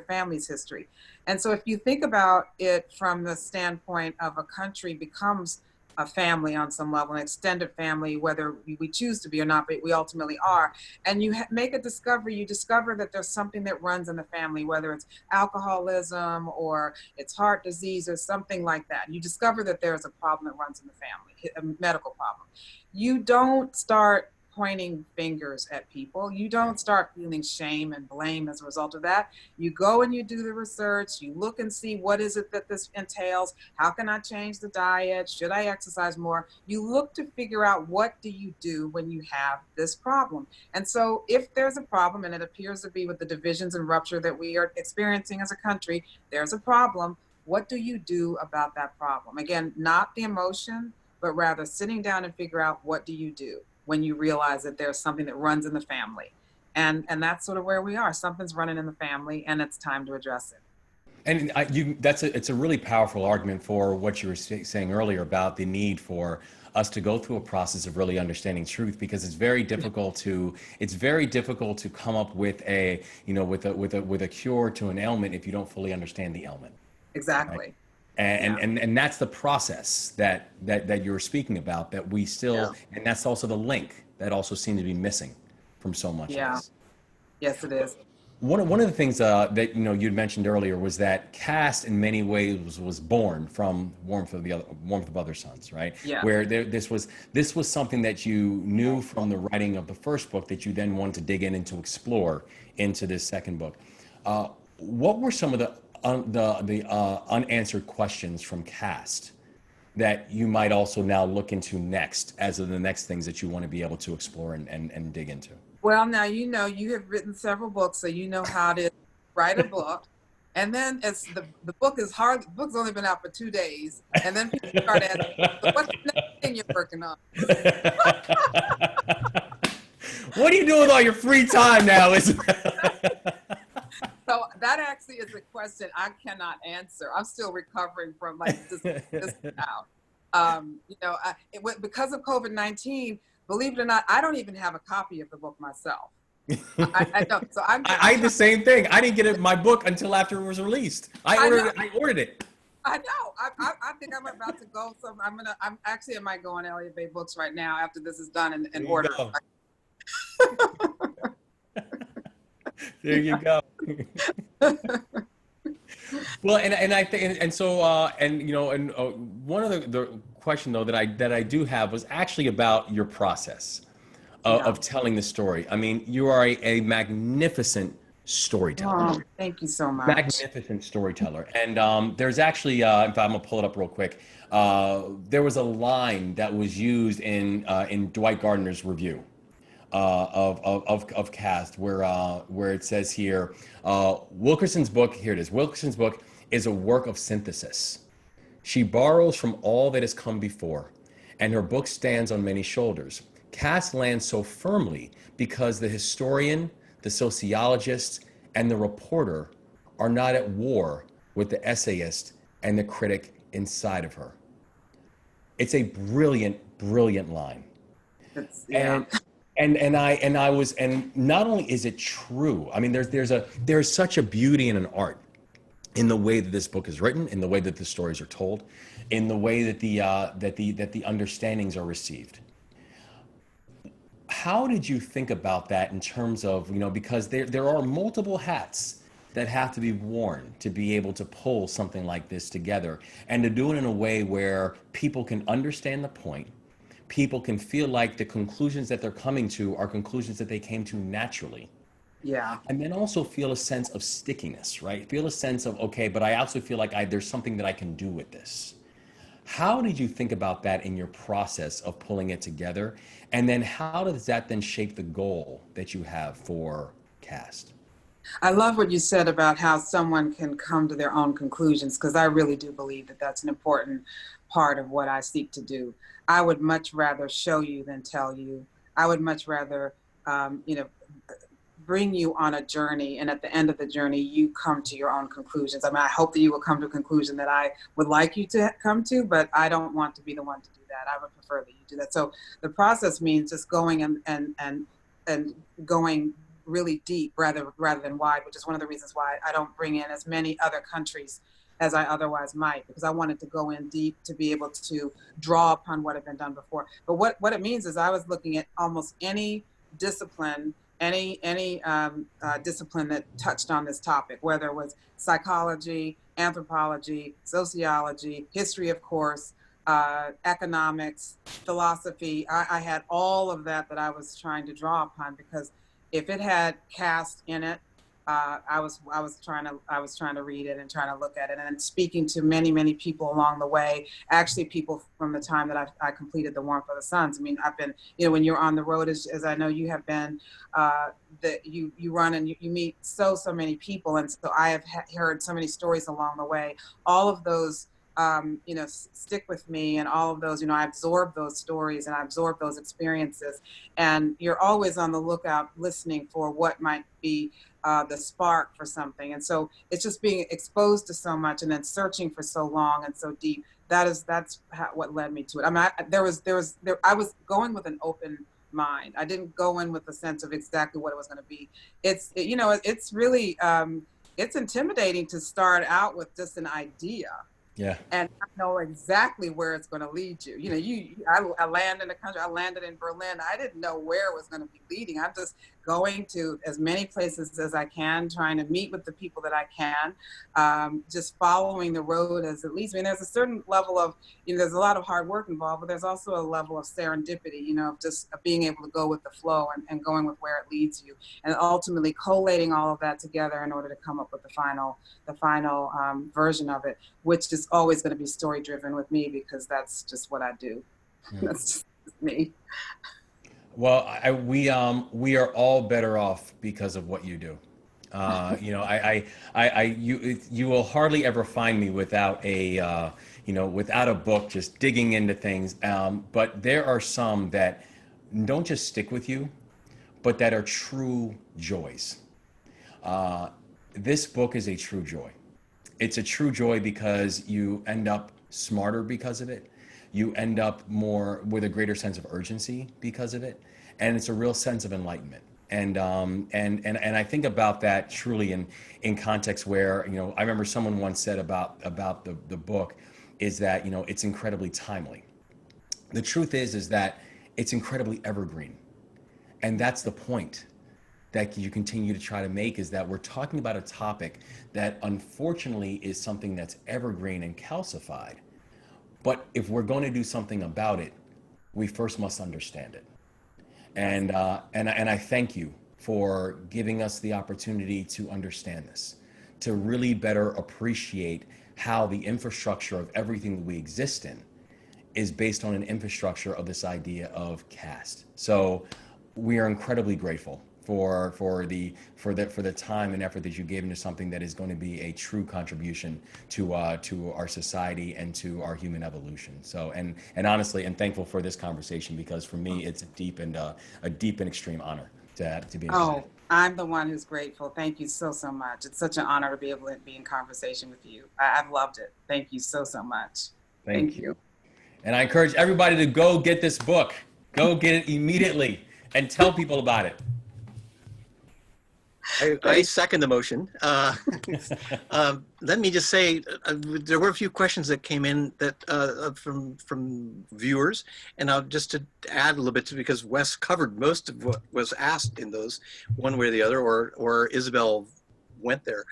family's history. And so if you think about it from the standpoint of a country becomes a family on some level, an extended family, whether we choose to be or not, but we ultimately are. And you make a discovery, you discover that there's something that runs in the family, whether it's alcoholism or it's heart disease or something like that. You discover that there's a problem that runs in the family, a medical problem. You don't start pointing fingers at people. You don't start feeling shame and blame as a result of that. You go and you do the research, you look and see what is it that this entails, how can I change the diet, should I exercise more? You look to figure out what do you do when you have this problem. And so if there's a problem, and it appears to be with the divisions and rupture that we are experiencing as a country, there's a problem. What do you do about that problem? Again, not the emotion, but rather sitting down and figure out what do you do when you realize that there's something that runs in the family. And that's sort of where we are. Something's running in the family and it's time to address it. And it's a really powerful argument for what you were saying earlier about the need for us to go through a process of really understanding truth, because it's very difficult to come up with a, with a cure to an ailment if you don't fully understand the ailment. Exactly. Right? And that's the process that you're speaking about, that we still, and that's also the link that also seemed to be missing from so much of this. Yes, it is. One of the things that you'd mentioned earlier was that Caste in many ways was born from Warmth of Other Suns, right? Yeah. Where this was something that you knew from the writing of the first book that you then wanted to dig in and to explore into this second book. What were some of the unanswered questions from Caste that you might also now look into next as the next things that you want to be able to explore and dig into? Well, now you have written several books, so you know how to write a book. And then it's the book is hard. The book's only been out for 2 days. And then people start asking, so what's the next thing you're working on? What do you do with all your free time now, Isabel? So that actually is a question I cannot answer. I'm still recovering from this now. Because of COVID-19, believe it or not, I don't even have a copy of the book myself. I don't. So I did the same thing. I didn't get my book until after it was released. I ordered it. I know. I think I'm about to go. So I might go on Elliott Bay Books right now after this is done and order. There you go. Well, and I think, and so, one of the question though that I do have was actually about your process of telling the story. I mean, you are a magnificent storyteller. Oh, thank you so much. Magnificent storyteller. And there's actually, in fact, I'm gonna pull it up real quick. There was a line that was used in Dwight Gardner's review of Caste, where it says here, Wilkerson's book is a work of synthesis. She borrows from all that has come before, and her book stands on many shoulders. Caste lands so firmly because the historian, the sociologist, and the reporter are not at war with the essayist and the critic inside of her. It's a brilliant, brilliant line. And not only is it true, I mean, there's such a beauty and an art in the way that this book is written, in the way that the stories are told, in the way that the understandings are received. How did you think about that in terms of, because there are multiple hats that have to be worn to be able to pull something like this together, and to do it in a way where people can understand the point, people can feel like the conclusions that they're coming to are conclusions that they came to naturally. Yeah. And then also feel a sense of stickiness, right? Feel a sense of, okay, but I also feel like there's something that I can do with this. How did you think about that in your process of pulling it together? And then how does that then shape the goal that you have for Caste? I love what you said about how someone can come to their own conclusions, because I really do believe that that's an important part of what I seek to do. I would much rather show you than tell you. I would much rather, bring you on a journey, and at the end of the journey, you come to your own conclusions. I mean, I hope that you will come to a conclusion that I would like you to come to, but I don't want to be the one to do that. I would prefer that you do that. So the process means just going and going really deep rather than wide, which is one of the reasons why I don't bring in as many other countries as I otherwise might, because I wanted to go in deep to be able to draw upon what had been done before. But what it means is I was looking at almost any discipline, any discipline that touched on this topic, whether it was psychology, anthropology, sociology, history, of course, economics, philosophy. I had all of that I was trying to draw upon, because if it had Caste in it, I was trying to read it and trying to look at it, and speaking to many people along the way. Actually, people from the time that I completed The Warmth of the Suns. I mean, I've been, when you're on the road, as I know you have been, that you run and you meet so many people, and so I have heard so many stories along the way. All of those stick with me, and all of those, I absorb those stories and I absorb those experiences. And you're always on the lookout, listening for what might be the spark for something. And so it's just being exposed to so much and then searching for so long and so deep. That's what led me to it. I mean, I was going with an open mind. I didn't go in with a sense of exactly what it was going to be. It's really, it's intimidating to start out with just an idea. Yeah. And I know exactly where it's going to lead you. I land in the country. I landed in Berlin. I didn't know where it was going to be leading. I'm just going to as many places as I can, trying to meet with the people that I can, just following the road as it leads me. And there's a certain level of, there's a lot of hard work involved, but there's also a level of serendipity, of just being able to go with the flow and going with where it leads you, and ultimately collating all of that together in order to come up with the final version of it, which is always going to be story driven with me, because that's just what I do. That's just me. Well, we are all better off because of what you do. You will hardly ever find me without without a book, just digging into things. But there are some that don't just stick with you, but that are true joys. This book is a true joy. It's a true joy because you end up smarter because of it. You end up more with a greater sense of urgency because of it, and it's a real sense of enlightenment. And I think about that truly in context where, I remember someone once said about the book is that, it's incredibly timely. The truth is that it's incredibly evergreen, and that's the point that you continue to try to make, is that we're talking about a topic that unfortunately is something that's evergreen and calcified. But if we're going to do something about it, we first must understand it. And I thank you for giving us the opportunity to understand this, to really better appreciate how the infrastructure of everything that we exist in is based on an infrastructure of this idea of caste. So we are incredibly grateful for the time and effort that you gave into something that is going to be a true contribution to our society and to our human evolution. So and honestly, and thankful for this conversation, because for me it's a deep and extreme honor to be. I'm the one who's grateful. Thank you so much. It's such an honor to be able to be in conversation with you. I've loved it. Thank you so much. Thank you. And I encourage everybody to go get this book. Go get it immediately and tell people about it. I second the motion. Let me just say, there were a few questions that came in that from viewers, and I'll just to add a little bit, because Wes covered most of what was asked in those, one way or the other, or Isabel went there.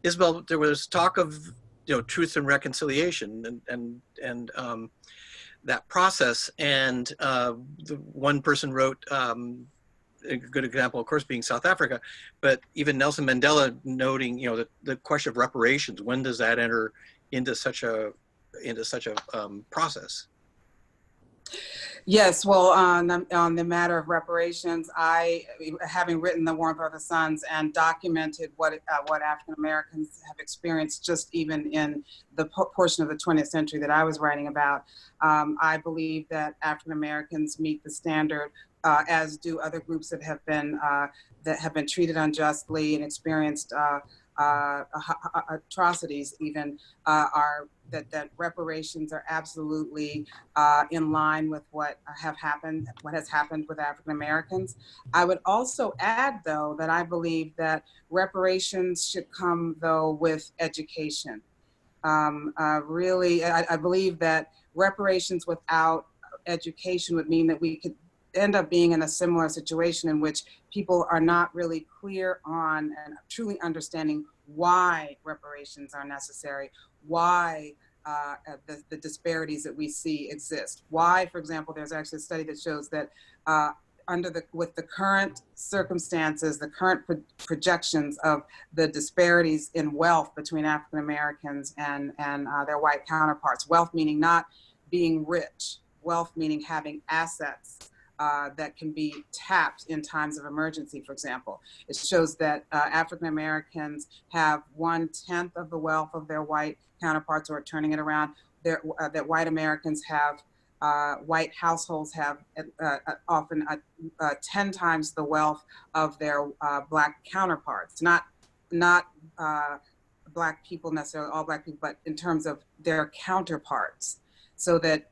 Isabel, there was talk of truth and reconciliation and that process, and the one person wrote. A good example, of course, being South Africa, but even Nelson Mandela noting, the question of reparations. When does that enter into such a process? Yes, well, on the matter of reparations, having written The Warmth of the Suns and documented what African Americans have experienced, just even in the portion of the 20th century that I was writing about, I believe that African Americans meet the standard. As do other groups that have been treated unjustly and experienced atrocities. Even that reparations are absolutely in line with what has happened with African Americans. I would also add, though, that I believe that reparations should come, though, with education. Really, I believe that reparations without education would mean that we could end up being in a similar situation in which people are not really clear on and truly understanding why reparations are necessary, why the disparities that we see exist. Why, for example, there's actually a study that shows that with the current circumstances, the current projections of the disparities in wealth between African Americans and their white counterparts, wealth meaning not being rich, wealth meaning having assets, that can be tapped in times of emergency, for example. It shows that African Americans have 1/10 of the wealth of their white counterparts, or turning it around, that white Americans have, white households have often 10 times the wealth of their black counterparts. Not black people necessarily, all black people, but in terms of their counterparts. So that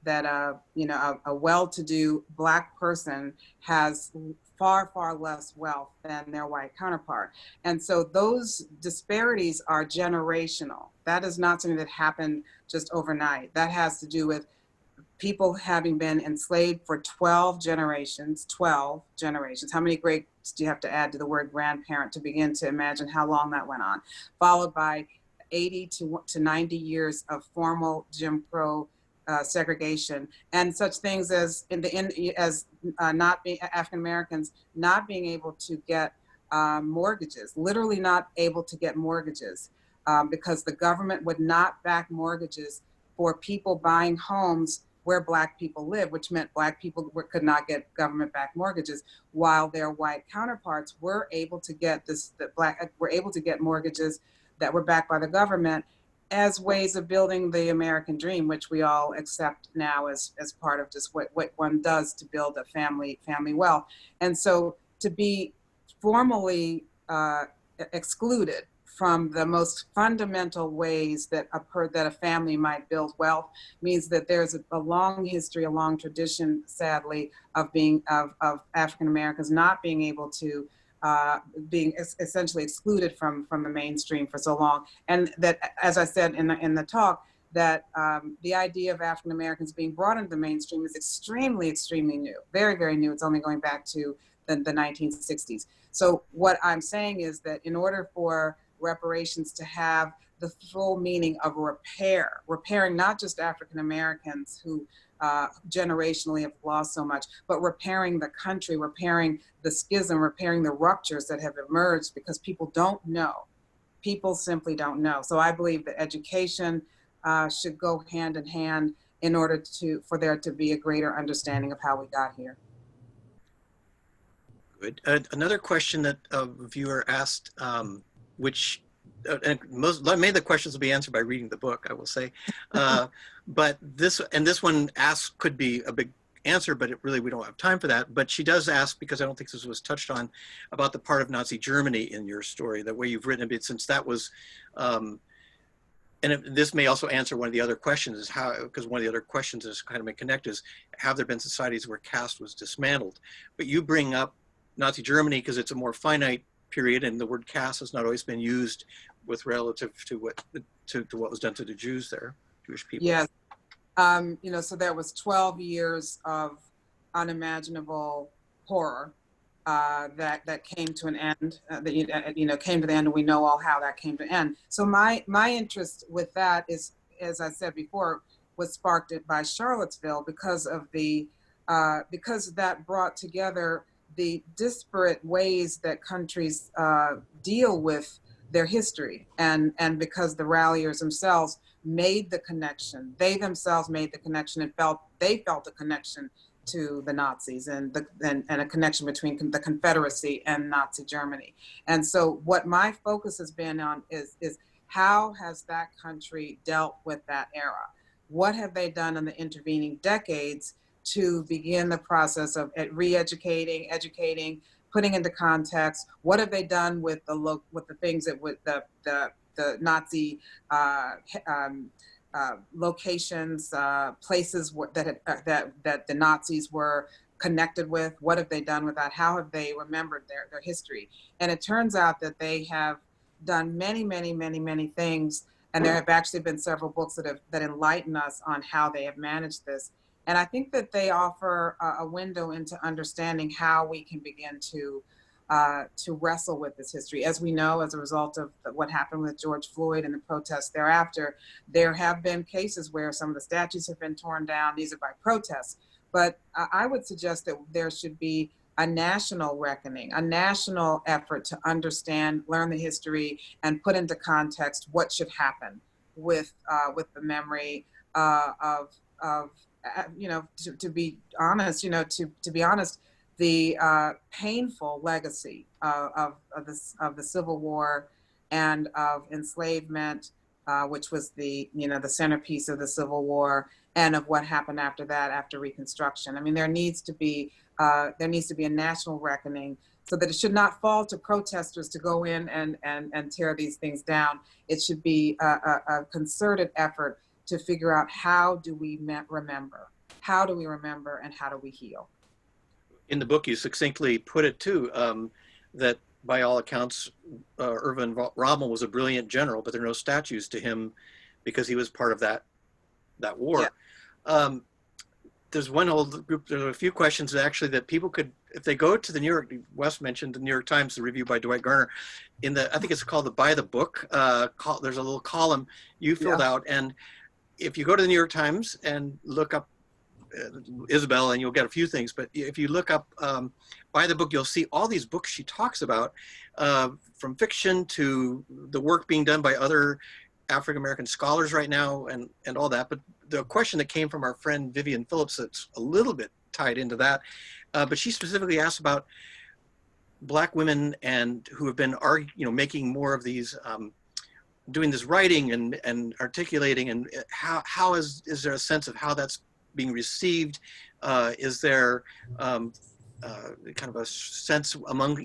you know, a well-to-do black person has far less wealth than their white counterpart. And so those disparities are generational. That is not something that happened just overnight. That has to do with people having been enslaved for 12 generations, 12 generations. How many greats do you have to add to the word grandparent to begin to imagine how long that went on? Followed by 80 to 90 years of formal Jim Crow segregation, and such things as not being African Americans not being able to get mortgages, literally not able to get mortgages, because the government would not back mortgages for people buying homes where black people live, which meant black people could not get government-backed mortgages, while their white counterparts were able to get were able to get mortgages that were backed by the government as ways of building the American dream, which we all accept now as part of just what one does to build a family wealth. And so to be formally excluded from the most fundamental ways that a family might build wealth means that there's a long history, a long tradition, sadly, of African Americans not being able to being essentially excluded from the mainstream for so long. And that, as I said in the talk, that the idea of African Americans being brought into the mainstream is extremely new, very new. It's only going back to the 1960s. So what I'm saying is that in order for reparations to have the full meaning of repairing not just African Americans who generationally have lost so much, but repairing the country, repairing the schism, repairing the ruptures that have emerged because people don't know. People simply don't know. So I believe that education should go hand in hand in order for there to be a greater understanding of how we got here. Good. Another question that a viewer asked, which and many of the questions will be answered by reading the book, I will say, but this one asked could be a big answer, but we don't have time for that. But she does ask, because I don't think this was touched on, about the part of Nazi Germany in your story, the way you've written it, since that was, this may also answer one of the other questions, is how, because one of the other questions is kind of may connect, is have there been societies where caste was dismantled? But you bring up Nazi Germany because it's a more finite period, and the word caste has not always been used with relative to what was done to the Jews there, Jewish people. Yes, you know, so there was 12 years of unimaginable horror that came to an end. Came to the end, and we know all how that came to end. So my interest with that is, as I said before, was sparked by Charlottesville because that brought together the disparate ways that countries deal with their history, and because the ralliers themselves made the connection, they themselves made the connection and felt a connection to the Nazis and a connection between the Confederacy and Nazi Germany. And so what my focus has been on is how has that country dealt with that era? What have they done in the intervening decades to begin the process of re-educating, educating, putting into context? What have they done with the things that with the Nazi locations, places that the Nazis were connected with? What have they done with that? How have they remembered their history? And it turns out that they have done many things, and there have actually been several books that enlighten us on how they have managed this. And I think that they offer a window into understanding how we can begin to wrestle with this history. As we know, as a result of what happened with George Floyd and the protests thereafter, there have been cases where some of the statues have been torn down. These are by protests. But I would suggest that there should be a national reckoning, a national effort to understand, learn the history, and put into context what should happen with the memory of to be honest, to be honest, the painful legacy of the Civil War and of enslavement, which was the centerpiece of the Civil War, and of what happened after that, after Reconstruction. I mean, there needs to be a national reckoning, so that it should not fall to protesters to go in and tear these things down. It should be a concerted effort to figure out, how do we remember? How do we remember, and how do we heal? In the book, you succinctly put it too, that by all accounts, Erwin Rommel was a brilliant general, but there are no statues to him because he was part of that war. Yeah. There's one old group, there are a few questions actually that people could, if they go to the New York, Wes mentioned the New York Times, the review by Dwight Garner, I think it's called the By the Book, there's a little column you filled out, and if you go to the New York Times and look up Isabel, and you'll get a few things, but if you look up By the Book, you'll see all these books she talks about, from fiction to the work being done by other African-American scholars right now, and all that. But the question that came from our friend Vivian Phillips, that's a little bit tied into that, but she specifically asked about Black women and who have been making more of these, doing this writing and articulating, and how is there a sense of how that's being received? Is there kind of a sense among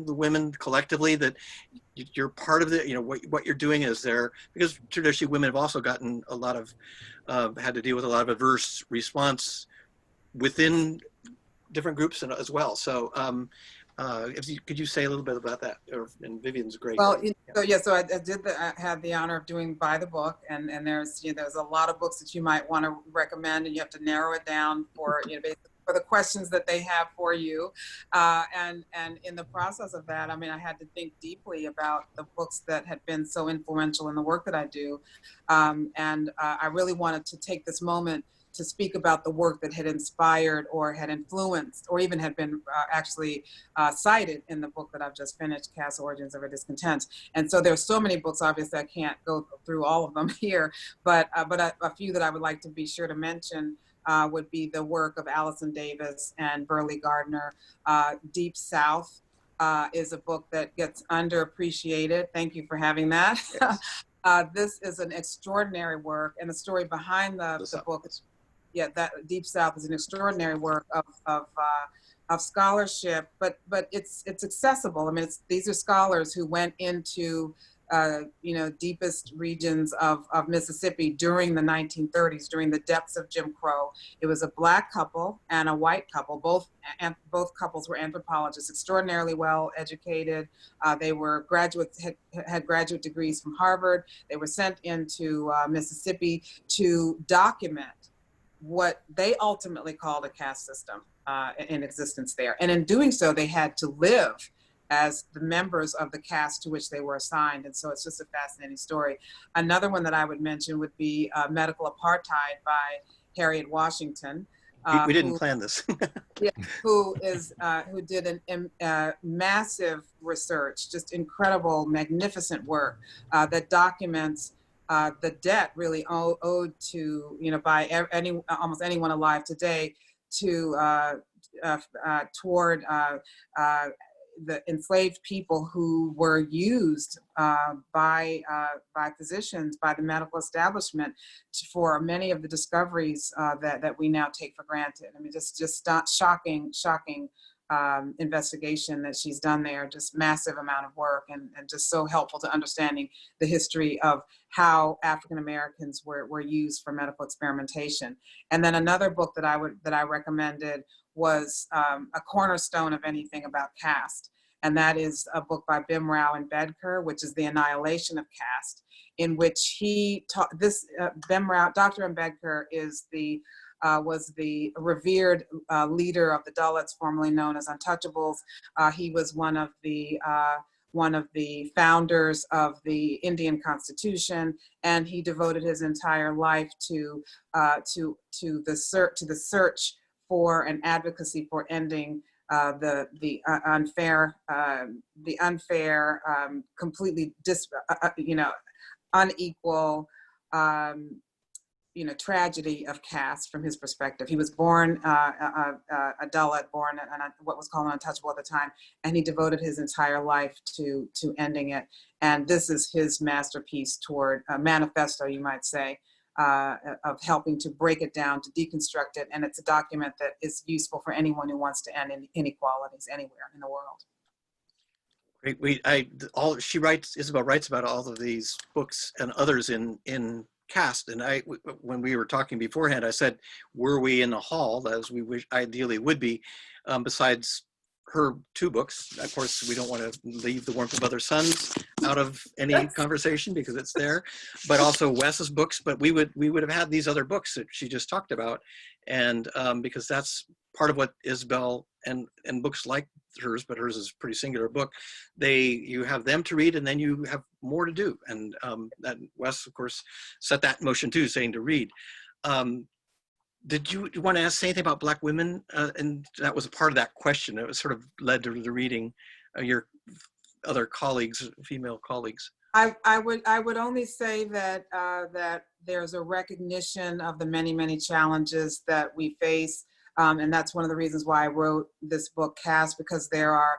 the women collectively that you're part of the, what you're doing is there, because traditionally women have also gotten a lot of, had to deal with a lot of adverse response within different groups as well. So could you say a little bit about that? And Vivian's great. Well, so I had the honor of doing By the Book, and there's a lot of books that you might want to recommend, and you have to narrow it down for basically for the questions that they have for you, and in the process of that, I mean, I had to think deeply about the books that had been so influential in the work that I do, and I really wanted to take this moment to speak about the work that had inspired or had influenced or even had been actually cited in the book that I've just finished, Caste, Origins of Our Discontents. And so there's so many books, obviously I can't go through all of them here, but a few that I would like to be sure to mention would be the work of Allison Davis and Burleigh Gardner. Deep South is a book that gets underappreciated. Thank you for having that. Yes. This is an extraordinary work, and the story behind the book is, that Deep South is an extraordinary work of scholarship, but it's accessible. I mean, these are scholars who went into deepest regions of Mississippi during the 1930s, during the depths of Jim Crow. It was a Black couple and a white couple. Both couples were anthropologists, extraordinarily well educated. They were graduates, had graduate degrees from Harvard. They were sent into Mississippi to document what they ultimately called a caste system in existence there. And in doing so, they had to live as the members of the caste to which they were assigned. And so it's just a fascinating story. Another one that I would mention would be Medical Apartheid by Harriet Washington. We didn't plan this. Who did massive research, just incredible, magnificent work that documents the debt really owed to, by almost anyone alive today toward the enslaved people who were used by physicians, by the medical establishment, for many of the discoveries that we now take for granted. I mean, just shocking investigation that she's done there, just massive amount of work, and just so helpful to understanding the history of how African Americans were used for medical experimentation. And then another book that I recommended was a cornerstone of anything about caste, and that is a book by Bimrao and Bedker, which is The Annihilation of Caste, in which he taught this. Bimrao, Dr. Ambedkar was the revered leader of the Dalits, formerly known as Untouchables. He was one of the founders of the Indian Constitution, and he devoted his entire life to the search for and advocacy for ending the unfair, completely unequal tragedy of caste from his perspective. He was born a Dalit, born what was called untouchable at the time, and he devoted his entire life to ending it. And this is his masterpiece toward a manifesto, you might say, of helping to break it down, to deconstruct it. And it's a document that is useful for anyone who wants to end inequalities anywhere in the world. Great. Isabel writes about all of these books and others in Caste. And when we were talking beforehand, I said, were we in the hall, as we ideally would be, besides her two books. Of course, we don't want to leave The Warmth of Other Suns out of any conversation because it's there, but also Wes's books. But we would have had these other books that she just talked about, and because that's part of what Isabel and books like hers, but hers is a pretty singular book. You have them to read, and then you have more to do. And that Wes, of course, set that in motion too, saying to read. Did you want to say anything about Black women? And that was a part of that question. It was sort of led to the reading your other colleagues, female colleagues. I would only say that that there's a recognition of the many challenges that we face, and that's one of the reasons why I wrote this book, Caste, because there are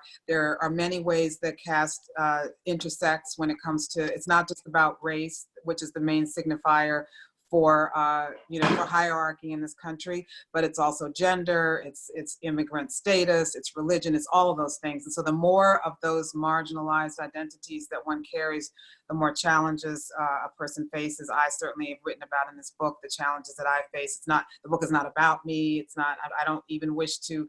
many ways that caste intersects when it comes to. It's not just about race, which is the main signifier for for hierarchy in this country, but it's also gender, it's immigrant status, it's religion, it's all of those things. And so the more of those marginalized identities that one carries, the more challenges a person faces. I certainly have written about in this book the challenges that I face. The book is not about me. It's not. I don't even wish to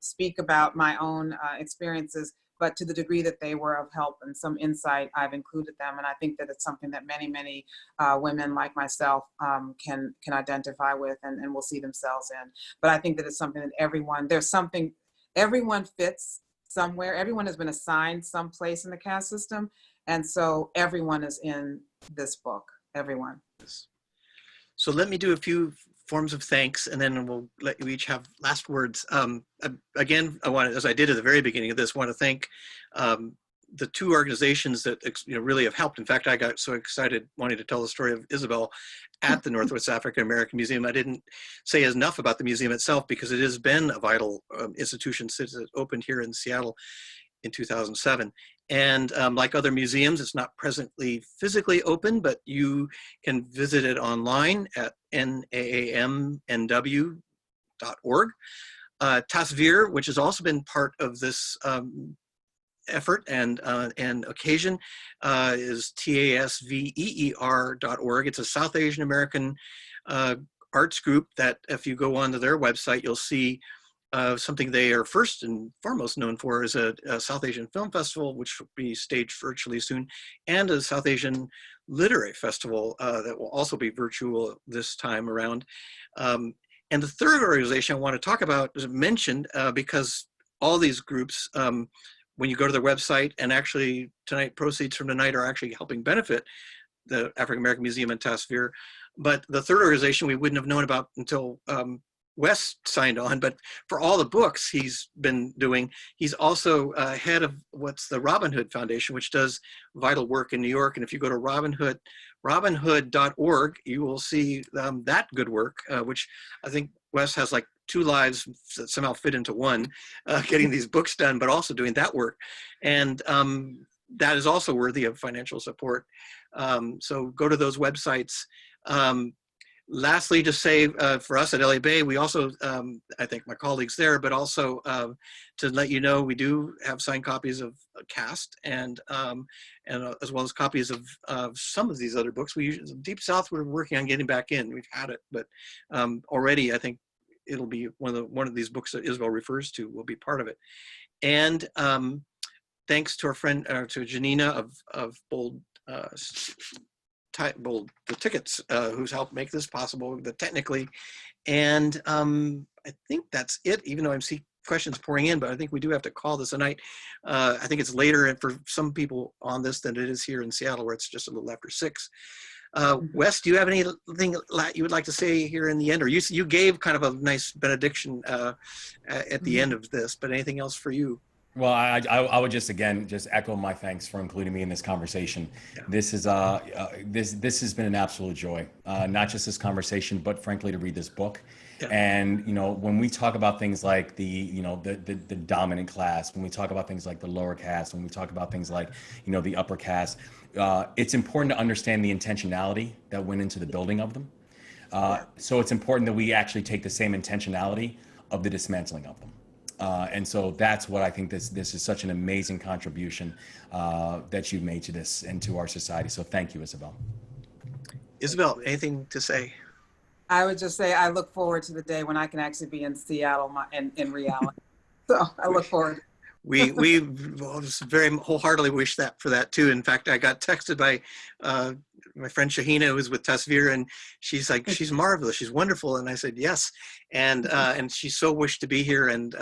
speak about my own experiences. But to the degree that they were of help and some insight, I've included them. And I think that it's something that many women like myself can identify with and will see themselves in. But I think that it's something that everyone fits somewhere. Everyone has been assigned some place in the caste system. And so everyone is in this book, everyone. So let me do a few forms of thanks, and then we'll let you each have last words. Again, I want to, as I did at the very beginning of this, want to thank the two organizations that really have helped. In fact, I got so excited wanting to tell the story of Isabel at the Northwest African American Museum. I didn't say enough about the museum itself because it has been a vital institution since it opened here in Seattle in 2007. And like other museums, it's not presently physically open, but you can visit it online at naamnw.org. Tasveer, which has also been part of this effort and occasion, is tasveer.org. It's a South Asian American arts group that if you go onto their website, you'll see something they are first and foremost known for is a South Asian Film Festival, which will be staged virtually soon, and a South Asian Literary Festival that will also be virtual this time around. And the third organization I want to talk about is mentioned because all these groups, when you go to their website, and actually tonight, proceeds from tonight are actually helping benefit the African American Museum in Tasveer. But the third organization we wouldn't have known about until Wes signed on, but for all the books he's been doing, he's also head of what's the Robin Hood Foundation, which does vital work in New York. And if you go to robinhood.org, you will see that good work, which I think Wes has like 2 lives that somehow fit into one, getting these books done, but also doing that work. And that is also worthy of financial support. So go to those websites. Lastly, to say for us at Elliott Bay, we also, I think my colleagues there, but also to let you know, we do have signed copies of Caste and as well as copies of some of these other books. Deep South, we're working on getting back in. We've had it, but already I think it'll be one of these books that Isabel refers to will be part of it. And thanks to our friend, to Janina of Bold the Tickets, who's helped make this possible, technically. And I think that's it, even though I see questions pouring in, but I think we do have to call this a night. I think it's later for some people on this than it is here in Seattle, where it's just a little after 6. Wes, do you have anything you would like to say here in the end? Or you gave kind of a nice benediction at the end of this, but anything else for you? Well, I would just again just echo my thanks for including me in this conversation. Yeah. This is this has been an absolute joy, not just this conversation, but frankly to read this book. Yeah. And when we talk about things like the dominant class, when we talk about things like the lower caste, when we talk about things like the upper caste, it's important to understand the intentionality that went into the building of them. So it's important that we actually take the same intentionality of the dismantling of them. And so that's what I think this is such an amazing contribution that you've made to this and to our society. So thank you, Isabel. Isabel, anything to say? I would just say I look forward to the day when I can actually be in Seattle in reality. So I look forward. We very wholeheartedly wish that for that too. In fact, I got texted by my friend Shahina, who's with Tasveer, and she's like, she's marvelous, she's wonderful, and I said yes, and she so wished to be here, and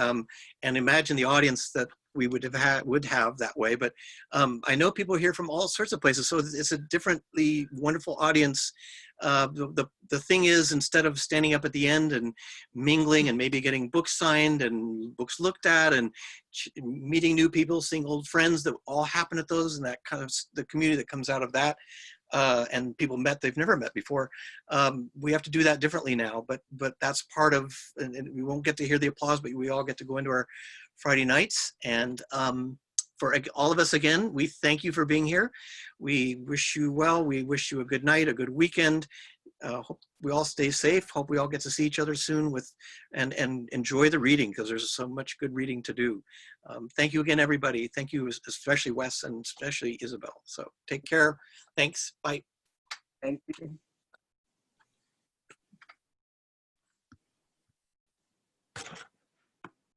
imagine the audience that we would have that way. But I know people here from all sorts of places, so it's a differently wonderful audience. The thing is, instead of standing up at the end and mingling and maybe getting books signed and books looked at and meeting new people, seeing old friends that all happen at those, and that kind of the community that comes out of that, and people they've never met before, we have to do that differently now. But that's part of, and we won't get to hear the applause, but we all get to go into our Friday nights. And for all of us, again, we thank you for being here. We wish you well. We wish you a good night, a good weekend. Hope we all stay safe. Hope we all get to see each other soon and enjoy the reading, because there's so much good reading to do. Thank you again, everybody. Thank you, especially Wes and especially Isabel. So take care. Thanks. Bye. Thank you.